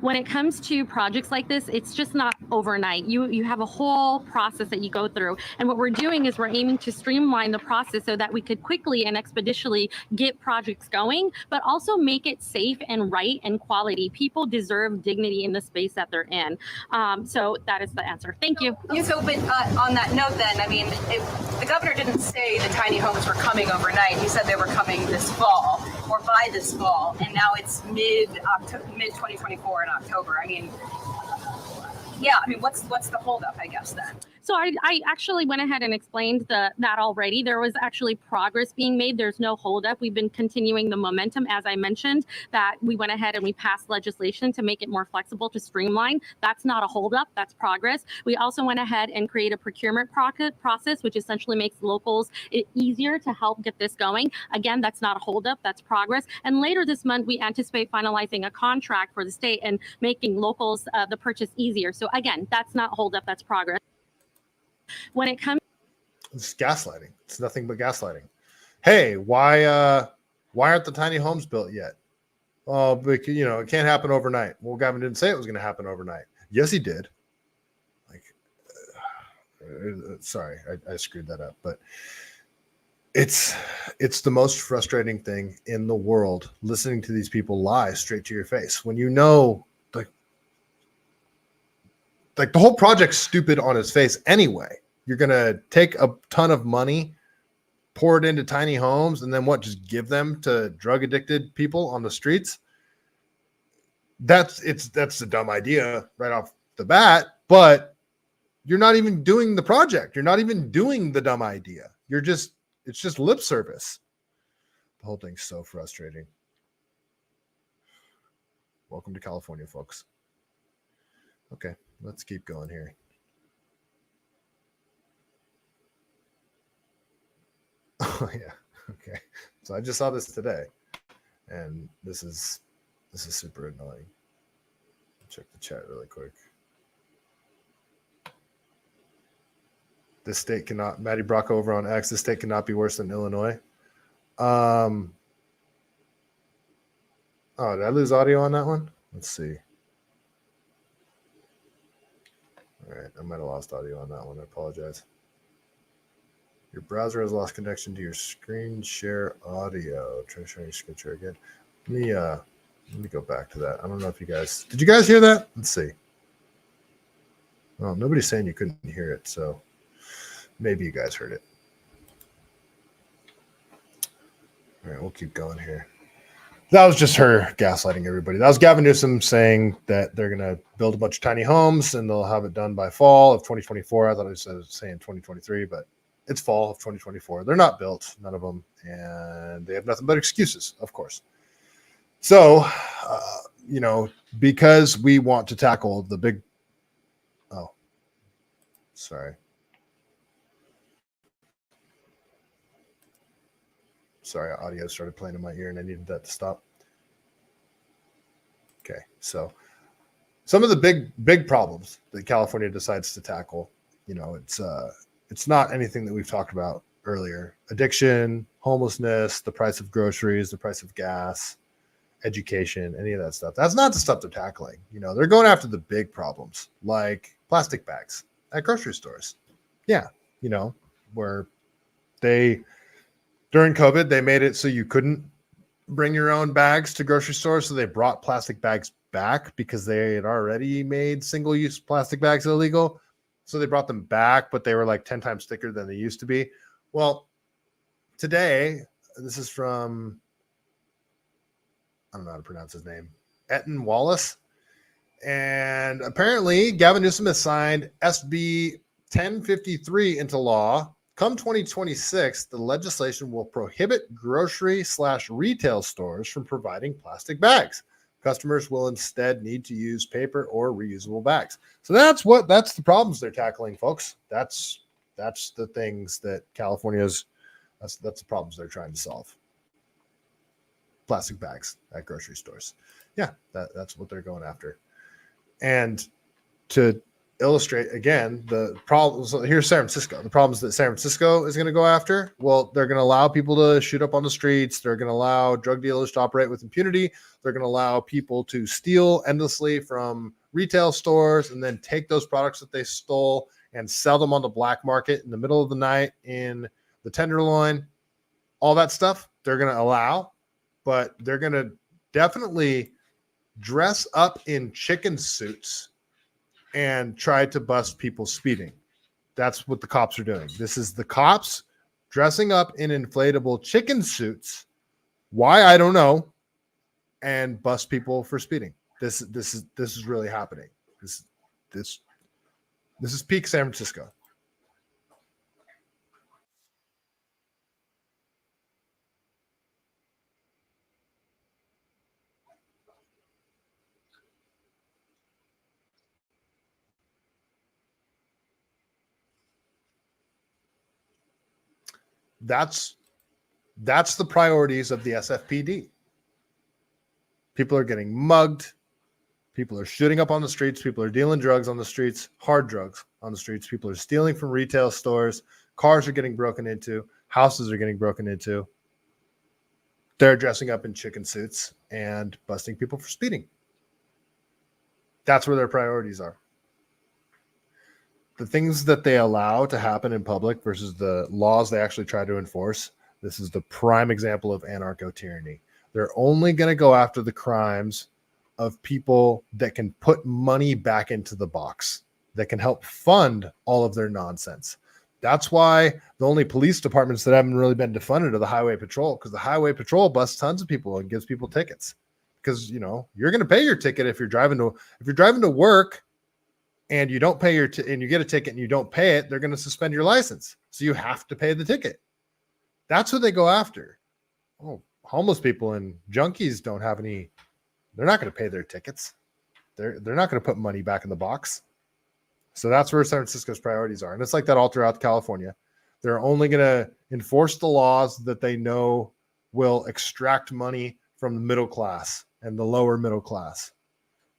When it comes to projects like this, it's just not overnight. You have a whole process that you go through. And what we're doing is we're aiming to streamline the process so that we could quickly and expeditiously get projects going, but also make it safe and right and quality. People deserve dignity in the space that they're in. So that is the answer. Thank you. So, but on that note then, I mean, the governor didn't say the tiny homes were coming overnight. He said they were coming this fall or by this fall. And now it's mid-2024 in October. I mean, yeah, I mean, what's the holdup, I guess, then? So I actually went ahead and explained that already. There was actually progress being made. There's no holdup. We've been continuing the momentum, as I mentioned, that we went ahead and we passed legislation to make it more flexible, to streamline. That's not a holdup. That's progress. We also went ahead and created a procurement process, which essentially makes locals it easier to help get this going. Again, that's not a holdup. That's progress. And later this month, we anticipate finalizing a contract for the state and making locals the purchase easier. So again, that's not a holdup. That's progress. When it comes, it's gaslighting. It's nothing but gaslighting. Hey, why aren't the tiny homes built yet? Oh, because it can't happen overnight. Well, Gavin didn't say it was going to happen overnight. Yes, he did. Sorry, I screwed that up. But it's the most frustrating thing in the world, listening to these people lie straight to your face when you know. Like the whole project's stupid on its face anyway. You're going to take a ton of money, pour it into tiny homes, and then just give them to drug addicted people on the streets. That's a dumb idea right off the bat, but you're not even doing the project. You're not even doing the dumb idea. It's just lip service. The whole thing's so frustrating. Welcome to California, folks. Okay. Let's keep going here. Oh yeah. Okay. So I just saw this today, and this is super annoying. Check the chat really quick. This state cannot. Maddie Brocco over on X. This state cannot be worse than Illinois. Oh, did I lose audio on that one? Let's see. All right, I might have lost audio on that one. I apologize. Your browser has lost connection to your screen share audio. Try sharing your screen share again. Let me go back to that. I don't know if did you guys hear that? Let's see. Well, nobody's saying you couldn't hear it, so Maybe you guys heard it. All right, we'll keep going here. That was just her gaslighting everybody. That was Gavin Newsom saying that they're going to build a bunch of tiny homes and they'll have it done by fall of 2024. I thought he was saying 2023, but it's fall of 2024. They're not built, none of them, and they have nothing but excuses, of course. So, because we want to tackle the big... Oh, sorry. Sorry, audio started playing in my ear and I needed that to stop. Okay, so some of the big problems that California decides to tackle, it's not anything that we've talked about earlier. Addiction, homelessness, the price of groceries, the price of gas, education, any of that stuff. That's not the stuff they're tackling. They're going after the big problems like plastic bags at grocery stores. Yeah, where during COVID, they made it so you couldn't bring your own bags to grocery stores. So they brought plastic bags back because they had already made single-use plastic bags illegal. So they brought them back, but they were like 10 times thicker than they used to be. Well, today, this is from, I don't know how to pronounce his name, Etten Wallace. And apparently, Gavin Newsom has signed SB 1053 into law. Come 2026, the legislation will prohibit grocery/retail stores from providing plastic bags. Customers will instead need to use paper or reusable bags. So that's the problems they're tackling, folks. That's the things that that's the problems they're trying to solve. Plastic bags at grocery stores. Yeah, that's what they're going after. And to illustrate again the problems, here's San Francisco. The problems that San Francisco is going to go after. Well, they're going to allow people to shoot up on the streets. They're going to allow drug dealers to operate with impunity. They're going to allow people to steal endlessly from retail stores and then take those products that they stole and sell them on the black market in the middle of the night in the Tenderloin. All that stuff they're going to allow, but they're going to definitely dress up in chicken suits and try to bust people speeding. That's what the cops are doing. This is the cops dressing up in inflatable chicken suits. Why, I don't know. And bust people for speeding. This is really happening. This is peak San Francisco. That's the priorities of the SFPD. People are getting mugged. People are shooting up on the streets. People are dealing drugs on the streets, hard drugs on the streets. People are stealing from retail stores. Cars are getting broken into. Houses are getting broken into. They're dressing up in chicken suits and busting people for speeding. That's where their priorities are. The things that they allow to happen in public versus the laws they actually try to enforce. This is the prime example of anarcho-tyranny. They're only going to go after the crimes of people that can put money back into the box, that can help fund all of their nonsense. That's why the only police departments that haven't really been defunded are the highway patrol, because the highway patrol busts tons of people and gives people tickets. Because you're going to pay your ticket if you're driving to work and you don't pay and you get a ticket and you don't pay it, they're going to suspend your license. So you have to pay the ticket. That's what they go after. Oh, homeless people and junkies don't have any. They're not going to pay their tickets. They're not going to put money back in the box. So that's where San Francisco's priorities are. And it's like that all throughout California. They're only going to enforce the laws that they know will extract money from the middle class and the lower middle class,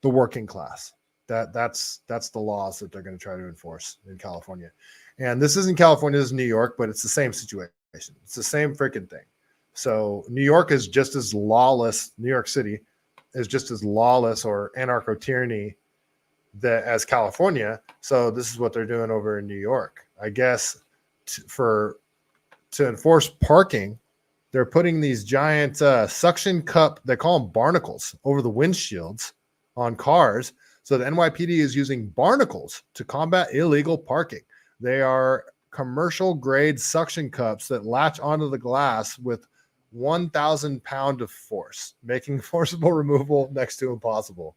the working class. That's the laws that they're going to try to enforce in California. And this isn't California, this is New York, but it's the same situation. It's the same freaking thing. So New York is just as lawless. New York City is just as lawless or anarcho-tyranny as California. So this is what they're doing over in New York. I guess to enforce parking, they're putting these giant suction cup, they call them barnacles, over the windshields on cars. So the NYPD is using barnacles to combat illegal parking. They are commercial grade suction cups that latch onto the glass with 1,000 pound of force, making forcible removal next to impossible.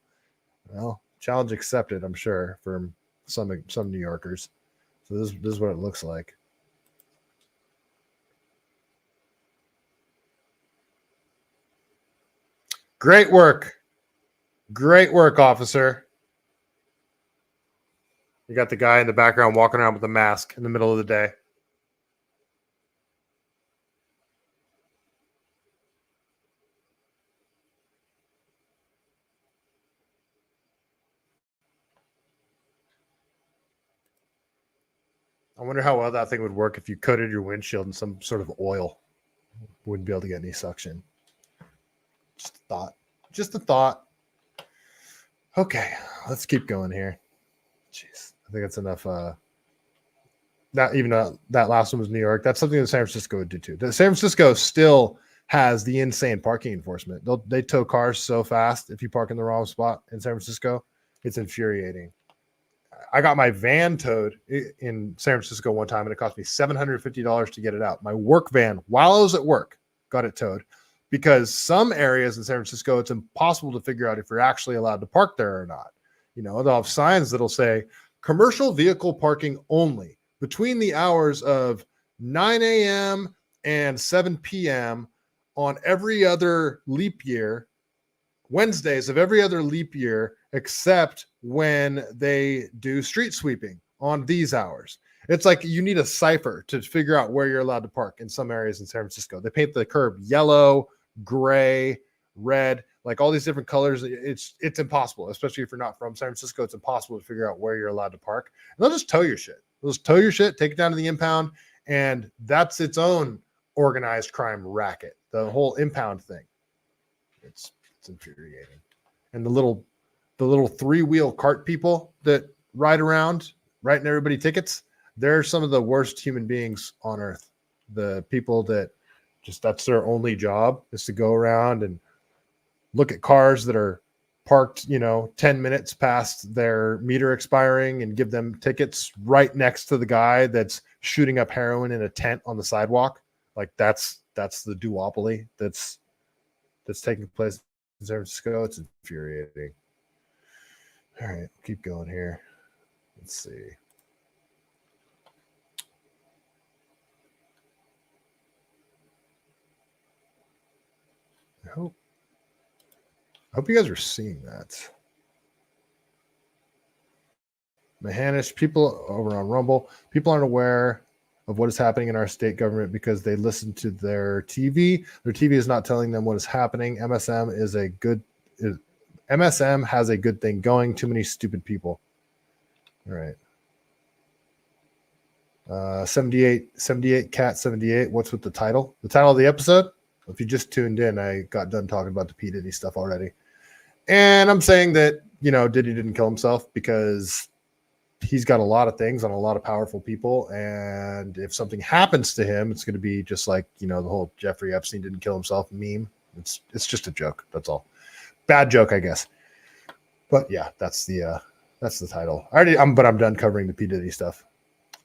Well, challenge accepted, I'm sure, from some New Yorkers. So this is what it looks like. Great work. Great work, officer. You got the guy in the background walking around with a mask in the middle of the day. I wonder how well that thing would work if you coated your windshield in some sort of oil. Wouldn't be able to get any suction. Just a thought. Just a thought. Okay, let's keep going here. Jeez, I think that's enough. Not even that last one was New York. That's something that San Francisco would do too. San Francisco still has the insane parking enforcement. They tow cars so fast if you park in the wrong spot in San Francisco. It's infuriating. I got my van towed in San Francisco one time, and it cost me $750 to get it out. My work van, while I was at work, got it towed because some areas in San Francisco, it's impossible to figure out if you're actually allowed to park there or not. You know, they'll have signs that'll say commercial vehicle parking only between the hours of 9 a.m. and 7 p.m. on every other leap year, Wednesdays of every other leap year, except when they do street sweeping on these hours. It's like you need a cipher to figure out where you're allowed to park in some areas in San Francisco. They paint the curb yellow, gray, red, like all these different colors. It's impossible, especially if you're not from San Francisco. It's impossible to figure out where you're allowed to park. And they'll just tow your shit. They'll just tow your shit, take it down to the impound, and that's its own organized crime racket. The whole impound thing. It's infuriating. And the little 3-wheel cart people that ride around writing everybody tickets, they're some of the worst human beings on earth. The people that just, that's their only job, is to go around and look at cars that are parked, 10 minutes past their meter expiring and give them tickets right next to the guy that's shooting up heroin in a tent on the sidewalk. Like that's the duopoly that's taking place in San Francisco. It's infuriating. All right, keep going here. Let's see. I hope you guys are seeing that. Mahanish, people over on Rumble, people aren't aware of what is happening in our state government because they listen to their TV. Their TV is not telling them what is happening. MSM has a good thing going. Too many stupid people. All right. 78 Cat 78. What's with the title? The title of the episode? If you just tuned in, I got done talking about the P. Diddy stuff already. And I'm saying that, Diddy didn't kill himself because he's got a lot of things on a lot of powerful people. And if something happens to him, it's going to be just like, the whole Jeffrey Epstein didn't kill himself meme. It's just a joke. That's all. Bad joke, I guess. But yeah, that's the title. I'm done covering the P. Diddy stuff.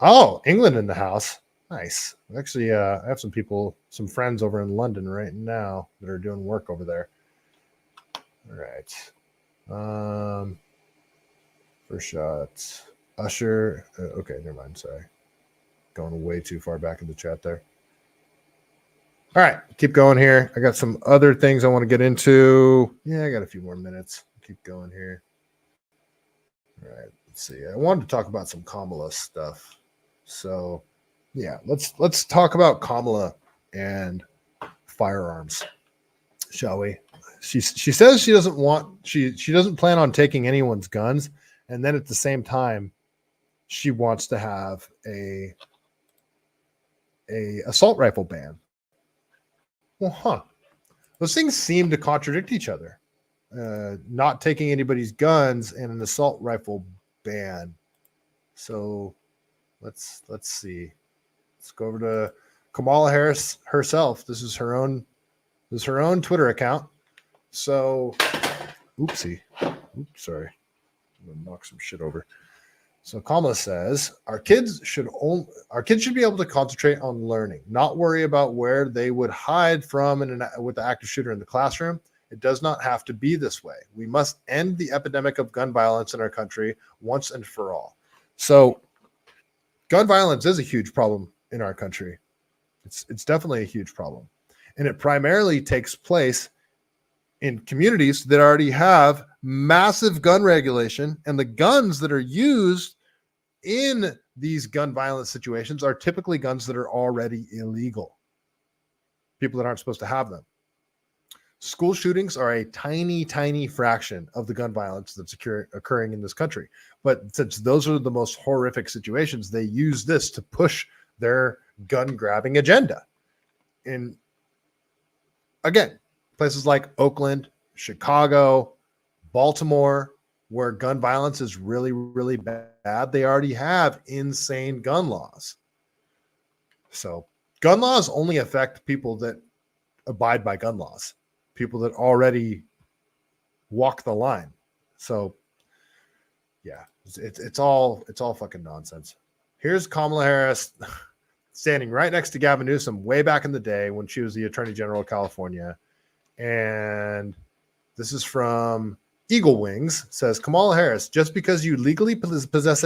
Oh, England in the house. Nice. Actually, I have some friends over in London right now that are doing work over there. All right. First shot. Usher. Okay, never mind. Sorry. Going way too far back in the chat there. All right. Keep going here. I got some other things I want to get into. Yeah, I got a few more minutes. Keep going here. All right. Let's see. I wanted to talk about some Kamala stuff. So, yeah, let's talk about Kamala and firearms, shall we? She says she doesn't plan on taking anyone's guns, and then at the same time, she wants to have a assault rifle ban. Well, those things seem to contradict each other. Not taking anybody's guns and an assault rifle ban. So let's see. Let's go over to Kamala Harris herself. This is her own Twitter account. So, oopsie. Oops, sorry. I'm gonna knock some shit over. So Kamala says our kids should be able to concentrate on learning, not worry about where they would hide from with the active shooter in the classroom. It does not have to be this way. We must end the epidemic of gun violence in our country once and for all. So gun violence is a huge problem in our country. It's definitely a huge problem. And it primarily takes place in communities that already have massive gun regulation, and the guns that are used in these gun violence situations are typically guns that are already illegal. People that aren't supposed to have them. School shootings are a tiny, tiny fraction of the gun violence that's occurring in this country. But since those are the most horrific situations, they use this to push their gun grabbing agenda. And again, places like Oakland, Chicago, Baltimore, where gun violence is really, really bad, they already have insane gun laws. So gun laws only affect people that abide by gun laws, people that already walk the line. So yeah, it's all fucking nonsense. Here's Kamala Harris standing right next to Gavin Newsom way back in the day when she was the Attorney General of California. And this is from Eagle Wings. Says Kamala Harris, just because you legally possess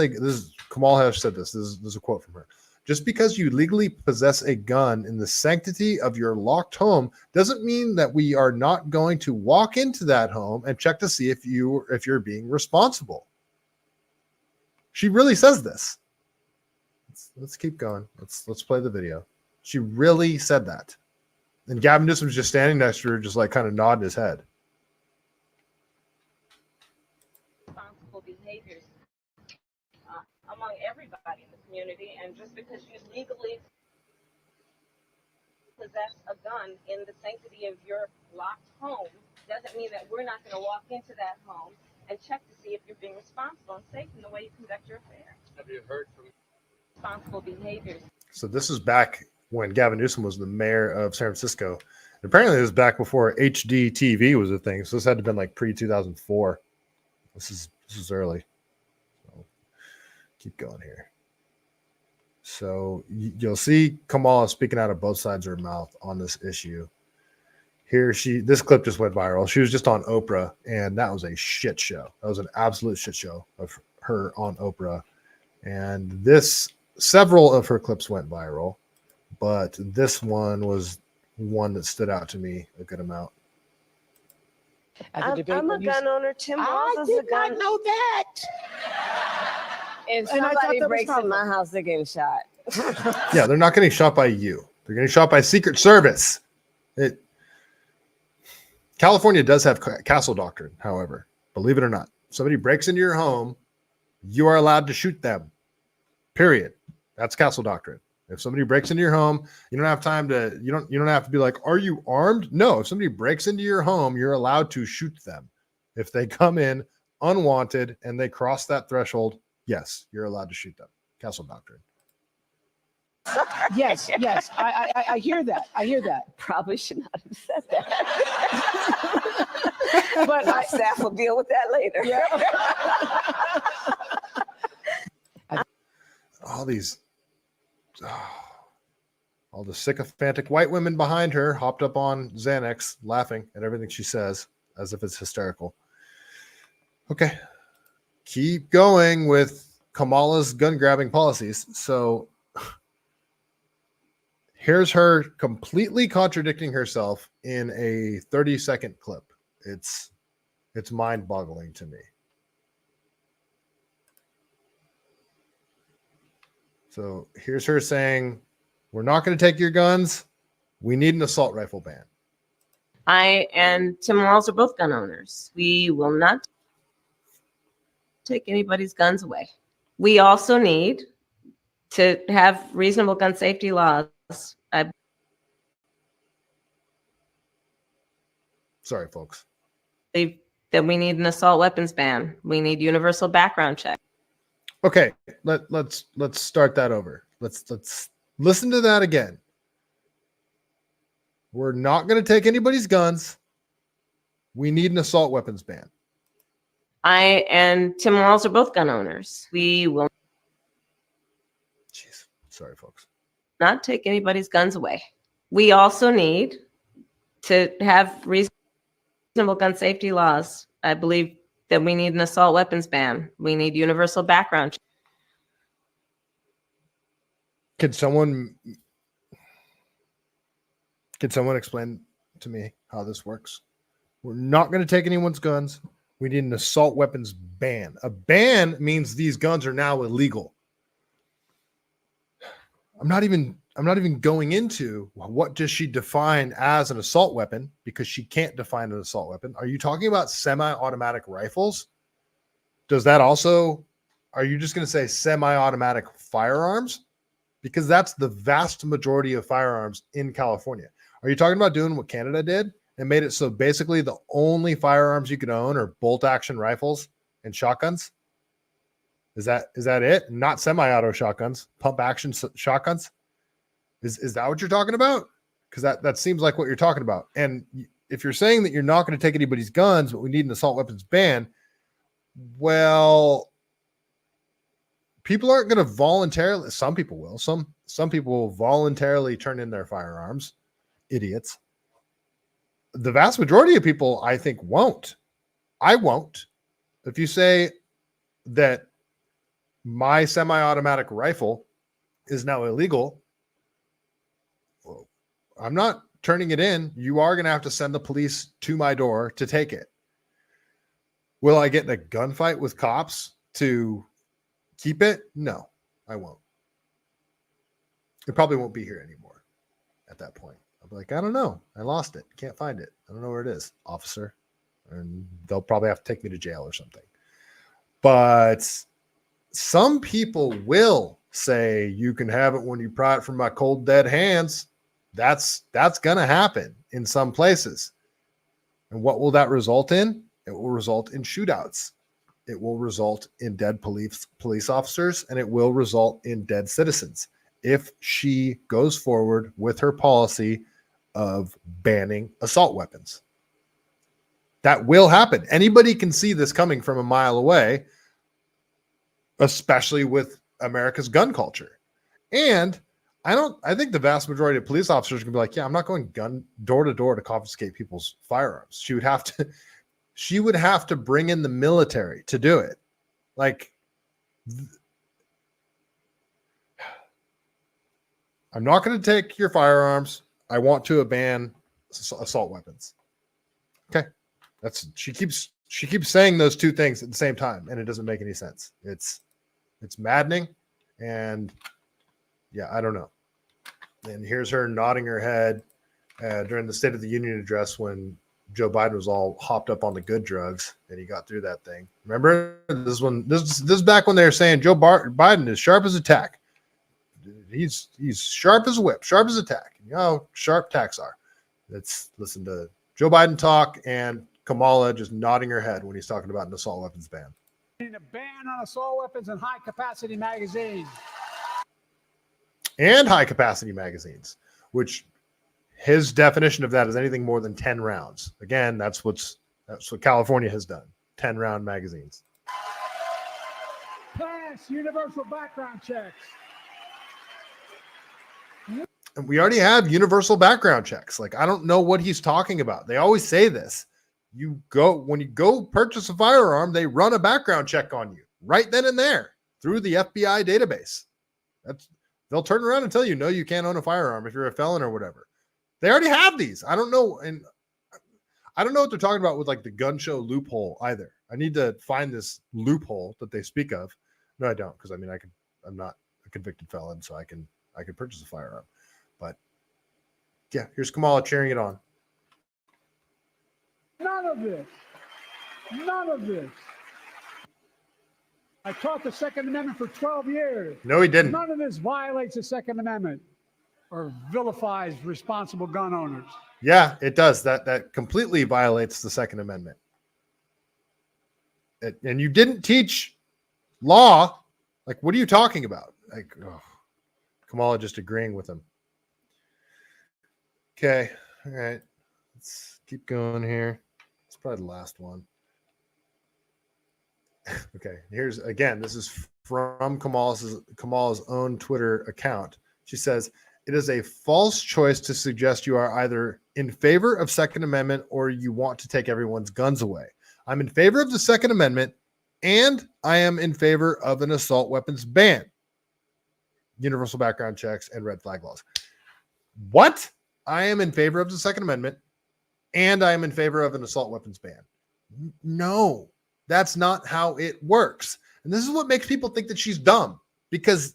Kamala Harris said this is a quote from her. Just because you legally possess a gun in the sanctity of your locked home doesn't mean that we are not going to walk into that home and check to see if you're being responsible. She really says this. Let's keep going. Let's play the video. She really said that. And Gavin Newsom's just standing next to her, just like kind of nodding his head. Responsible behaviors among everybody in the community, and just because you legally possess a gun in the sanctity of your locked home doesn't mean that we're not going to walk into that home and check to see if you're being responsible and safe in the way you conduct your affairs. Have you heard from responsible behaviors? So this is back when Gavin Newsom was the mayor of San Francisco. And apparently it was back before HD TV was a thing. So this had to have been like pre-2004. This is early. So keep going here. So you'll see Kamala speaking out of both sides of her mouth on this issue. Here this clip just went viral. She was just on Oprah, and that was a shit show. That was an absolute shit show of her on Oprah. And several of her clips went viral, but this one was one that stood out to me a good amount. I'm a gun owner. Tim Walz is a gun. I did not know that. If somebody breaks in my house, they're getting shot. Yeah, they're not getting shot by you. They're getting shot by Secret Service. California does have castle doctrine, however. Believe it or not. If somebody breaks into your home, you are allowed to shoot them. Period. That's castle doctrine. If somebody breaks into your home, you don't have time to, you don't have to be like, are you armed? No, if somebody breaks into your home, you're allowed to shoot them. If they come in unwanted and they cross that threshold, yes, you're allowed to shoot them. Castle doctrine. Yes. I hear that. Probably should not have said that. But my staff will deal with that later. Yeah. All the sycophantic white women behind her hopped up on Xanax, laughing at everything she says as if it's hysterical. Okay. Keep going with Kamala's gun grabbing policies. So here's her completely contradicting herself in a 30-second clip. It's mind-boggling to me. So here's her saying, we're not going to take your guns. We need an assault rifle ban. I and Tim Walz are both gun owners. We will not take anybody's guns away. We also need to have reasonable gun safety laws. Sorry, folks. That we need an assault weapons ban. We need universal background check. Okay, let's start that over. Let's listen to that again. We're not going to take anybody's guns. We need an assault weapons ban. I and Tim Walz are both gun owners. We will Sorry, folks. Not take anybody's guns away. We also need to have reasonable gun safety laws. I believe that we need an assault weapons ban. We need universal background. Could someone explain to me how this works? We're not going to take anyone's guns. We need an assault weapons ban. A ban means these guns are now illegal. I'm not even going into what does she define as an assault weapon, because she can't define an assault weapon. Are you talking about semi-automatic rifles? Does that also, are you just going to say semi-automatic firearms? Because that's the vast majority of firearms in California. Are you talking about doing what Canada did and made it so basically the only firearms you can own are bolt action rifles and shotguns? Is that it? Not semi-auto shotguns, pump action shotguns? Is that what you're talking about? Because that seems like what you're talking about. And if you're saying that you're not going to take anybody's guns, but we need an assault weapons ban, well, people aren't going to voluntarily. Some people will. Some people will voluntarily turn in their firearms. Idiots. The vast majority of people, I think, won't. I won't. If you say that my semi-automatic rifle is now illegal, well, I'm not turning it in. You are going to have to send the police to my door to take it. Will I get in a gunfight with cops to keep it? No, I won't. It probably won't be here anymore at that point. I'll be like, I don't know. I lost it. Can't find it. I don't know where it is, officer. And they'll probably have to take me to jail or something. But some people will say you can have it when you pry it from my cold, dead hands. That's going to happen in some places. And what will that result in? It will result in shootouts. It will result in dead police officers, and it will result in dead citizens if she goes forward with her policy of banning assault weapons. That will happen. Anybody can see this coming from a mile away, especially with America's gun culture. And I think the vast majority of police officers can be like, yeah, I'm not going door to door to confiscate people's firearms. She would have to bring in the military to do it. Like, I'm not going to take your firearms. I want to ban assault weapons. Okay. She keeps saying those two things at the same time, and it doesn't make any sense. It's maddening. And yeah, I don't know. And here's her nodding her head during the State of the Union address when Joe Biden was all hopped up on the good drugs and he got through that thing. Remember this is back when they were saying Joe Biden is sharp as a tack. He's sharp as a whip, sharp as a tack. You know how sharp tacks are. Let's listen to Joe Biden talk and Kamala just nodding her head when he's talking about an assault weapons ban. A ban on assault weapons and high capacity magazines. And high capacity magazines, which his definition of that is anything more than 10 rounds. Again, that's what California has done. 10-round magazines. Pass universal background checks. And we already have universal background checks. Like, I don't know what he's talking about. They always say this. When you go purchase a firearm, they run a background check on you right then and there through the FBI database. They'll turn around and tell you, no, you can't own a firearm if you're a felon or whatever. They already have these. I don't know. And I don't know what they're talking about with like the gun show loophole either. I need to find this loophole that they speak of. No, I don't. Cause I mean, I'm not a convicted felon, so I can purchase a firearm, but yeah, here's Kamala cheering it on. None of this. I taught the Second Amendment for 12 years. No, he didn't. None of this violates the Second Amendment or vilifies responsible gun owners. Yeah, it does. That completely violates the Second Amendment. And you didn't teach law. Like, what are you talking about? Like, oh, Kamala just agreeing with him. Okay. All right. Let's keep going here. It's probably the last one. Okay, here's again. This is from Kamala's own Twitter account. She says, "It is a false choice to suggest you are either in favor of Second Amendment or you want to take everyone's guns away. I'm in favor of the Second Amendment, and I am in favor of an assault weapons ban, universal background checks, and red flag laws." What? I am in favor of the Second Amendment, and I am in favor of an assault weapons ban. No, that's not how it works. And this is what makes people think that she's dumb, because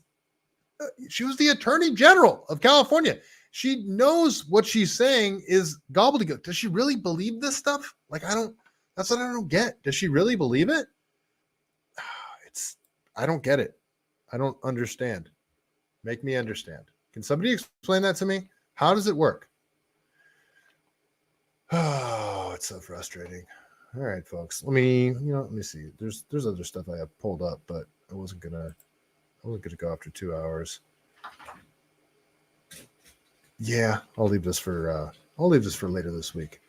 she was the Attorney General of California. She knows what she's saying is gobbledygook. Does she really believe this stuff? Like, that's what I don't get. Does she really believe it? I don't get it. I don't understand. Make me understand. Can somebody explain that to me? How does it work? Oh, it's so frustrating. All right, folks. Let me see. There's other stuff I have pulled up, but I wasn't gonna go after 2 hours. Yeah, I'll leave this for later this week.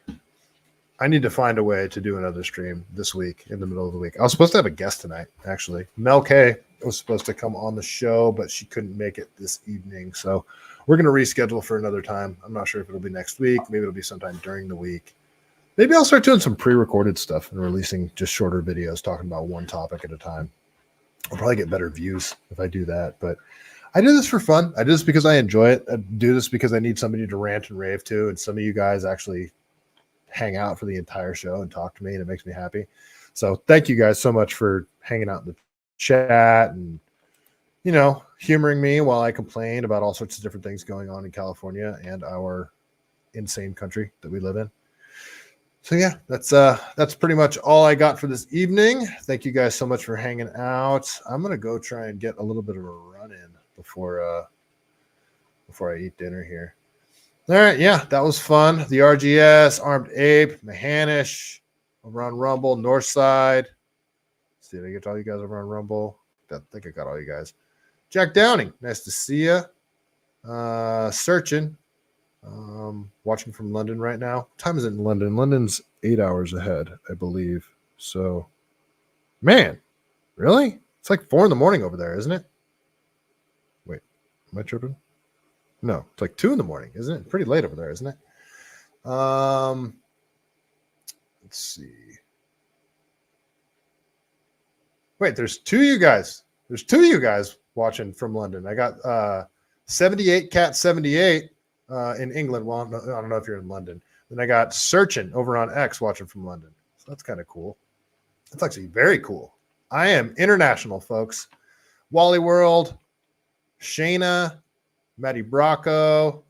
I need to find a way to do another stream this week in the middle of the week. I was supposed to have a guest tonight, actually. Mel K was supposed to come on the show, but she couldn't make it this evening. So we're going to reschedule for another time. I'm not sure if it'll be next week. Maybe it'll be sometime during the week. Maybe I'll start doing some pre-recorded stuff and releasing just shorter videos talking about one topic at a time. I'll probably get better views if I do that. But I do this for fun. I do this because I enjoy it. I do this because I need somebody to rant and rave to. And some of you guys actually hang out for the entire show and talk to me, and it makes me happy. So thank you guys so much for hanging out in the chat and, humoring me while I complain about all sorts of different things going on in California and our insane country that we live in. So yeah, that's pretty much all I got for this evening. Thank you guys so much for hanging out. I'm gonna go try and get a little bit of a run in before I eat dinner here. All right, yeah, that was fun. The RGS, Armed Ape, Mahanish, over on Rumble, Northside. See, did I get all you guys over on Rumble? I think I got all you guys. Jack Downing, nice to see you. Searching, watching from London right now. What time is it in London? London's 8 hours ahead, I believe. So, man, really? It's like 4 a.m. over there, isn't it? Wait, am I tripping? No, it's like 2 a.m, isn't it? Pretty late over there, isn't it? Let's see. Wait, there's 2 of you guys. There's 2 of you guys watching from London. I got 78 Cat 78 in England. Well, I don't know if you're in London. Then I got Searchin over on X watching from London. So that's kind of cool. That's actually very cool. I am international, folks. Wally World, Shayna, Maddie Bracco,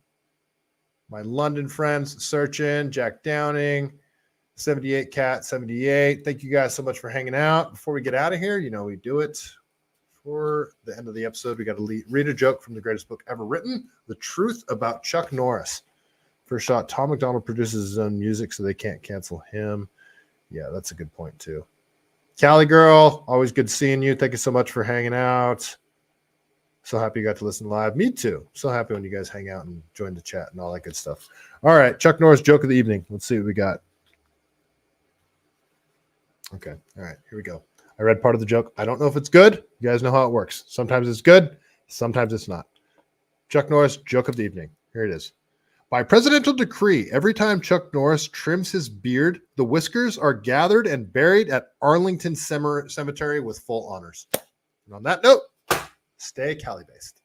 my London friends, Searchin, Jack Downing, 78 Cat 78. Thank you guys so much for hanging out. Before we get out of here, we do it for the end of the episode. We got to read a joke from the greatest book ever written, The Truth About Chuck Norris. First shot, Tom McDonald produces his own music, so they can't cancel him. Yeah, that's a good point, too. Cali Girl, always good seeing you. Thank you so much for hanging out. So happy you got to listen live. Me too. So happy when you guys hang out and join the chat and all that good stuff. All right, Chuck Norris joke of the evening. Let's see what we got. Okay. All right, here we go. I read part of the joke. I don't know if it's good. You guys know how it works. Sometimes it's good. Sometimes it's not. Chuck Norris joke of the evening. Here it is. By presidential decree, every time Chuck Norris trims his beard, the whiskers are gathered and buried at Arlington Cemetery with full honors. And on that note, stay Cali-based.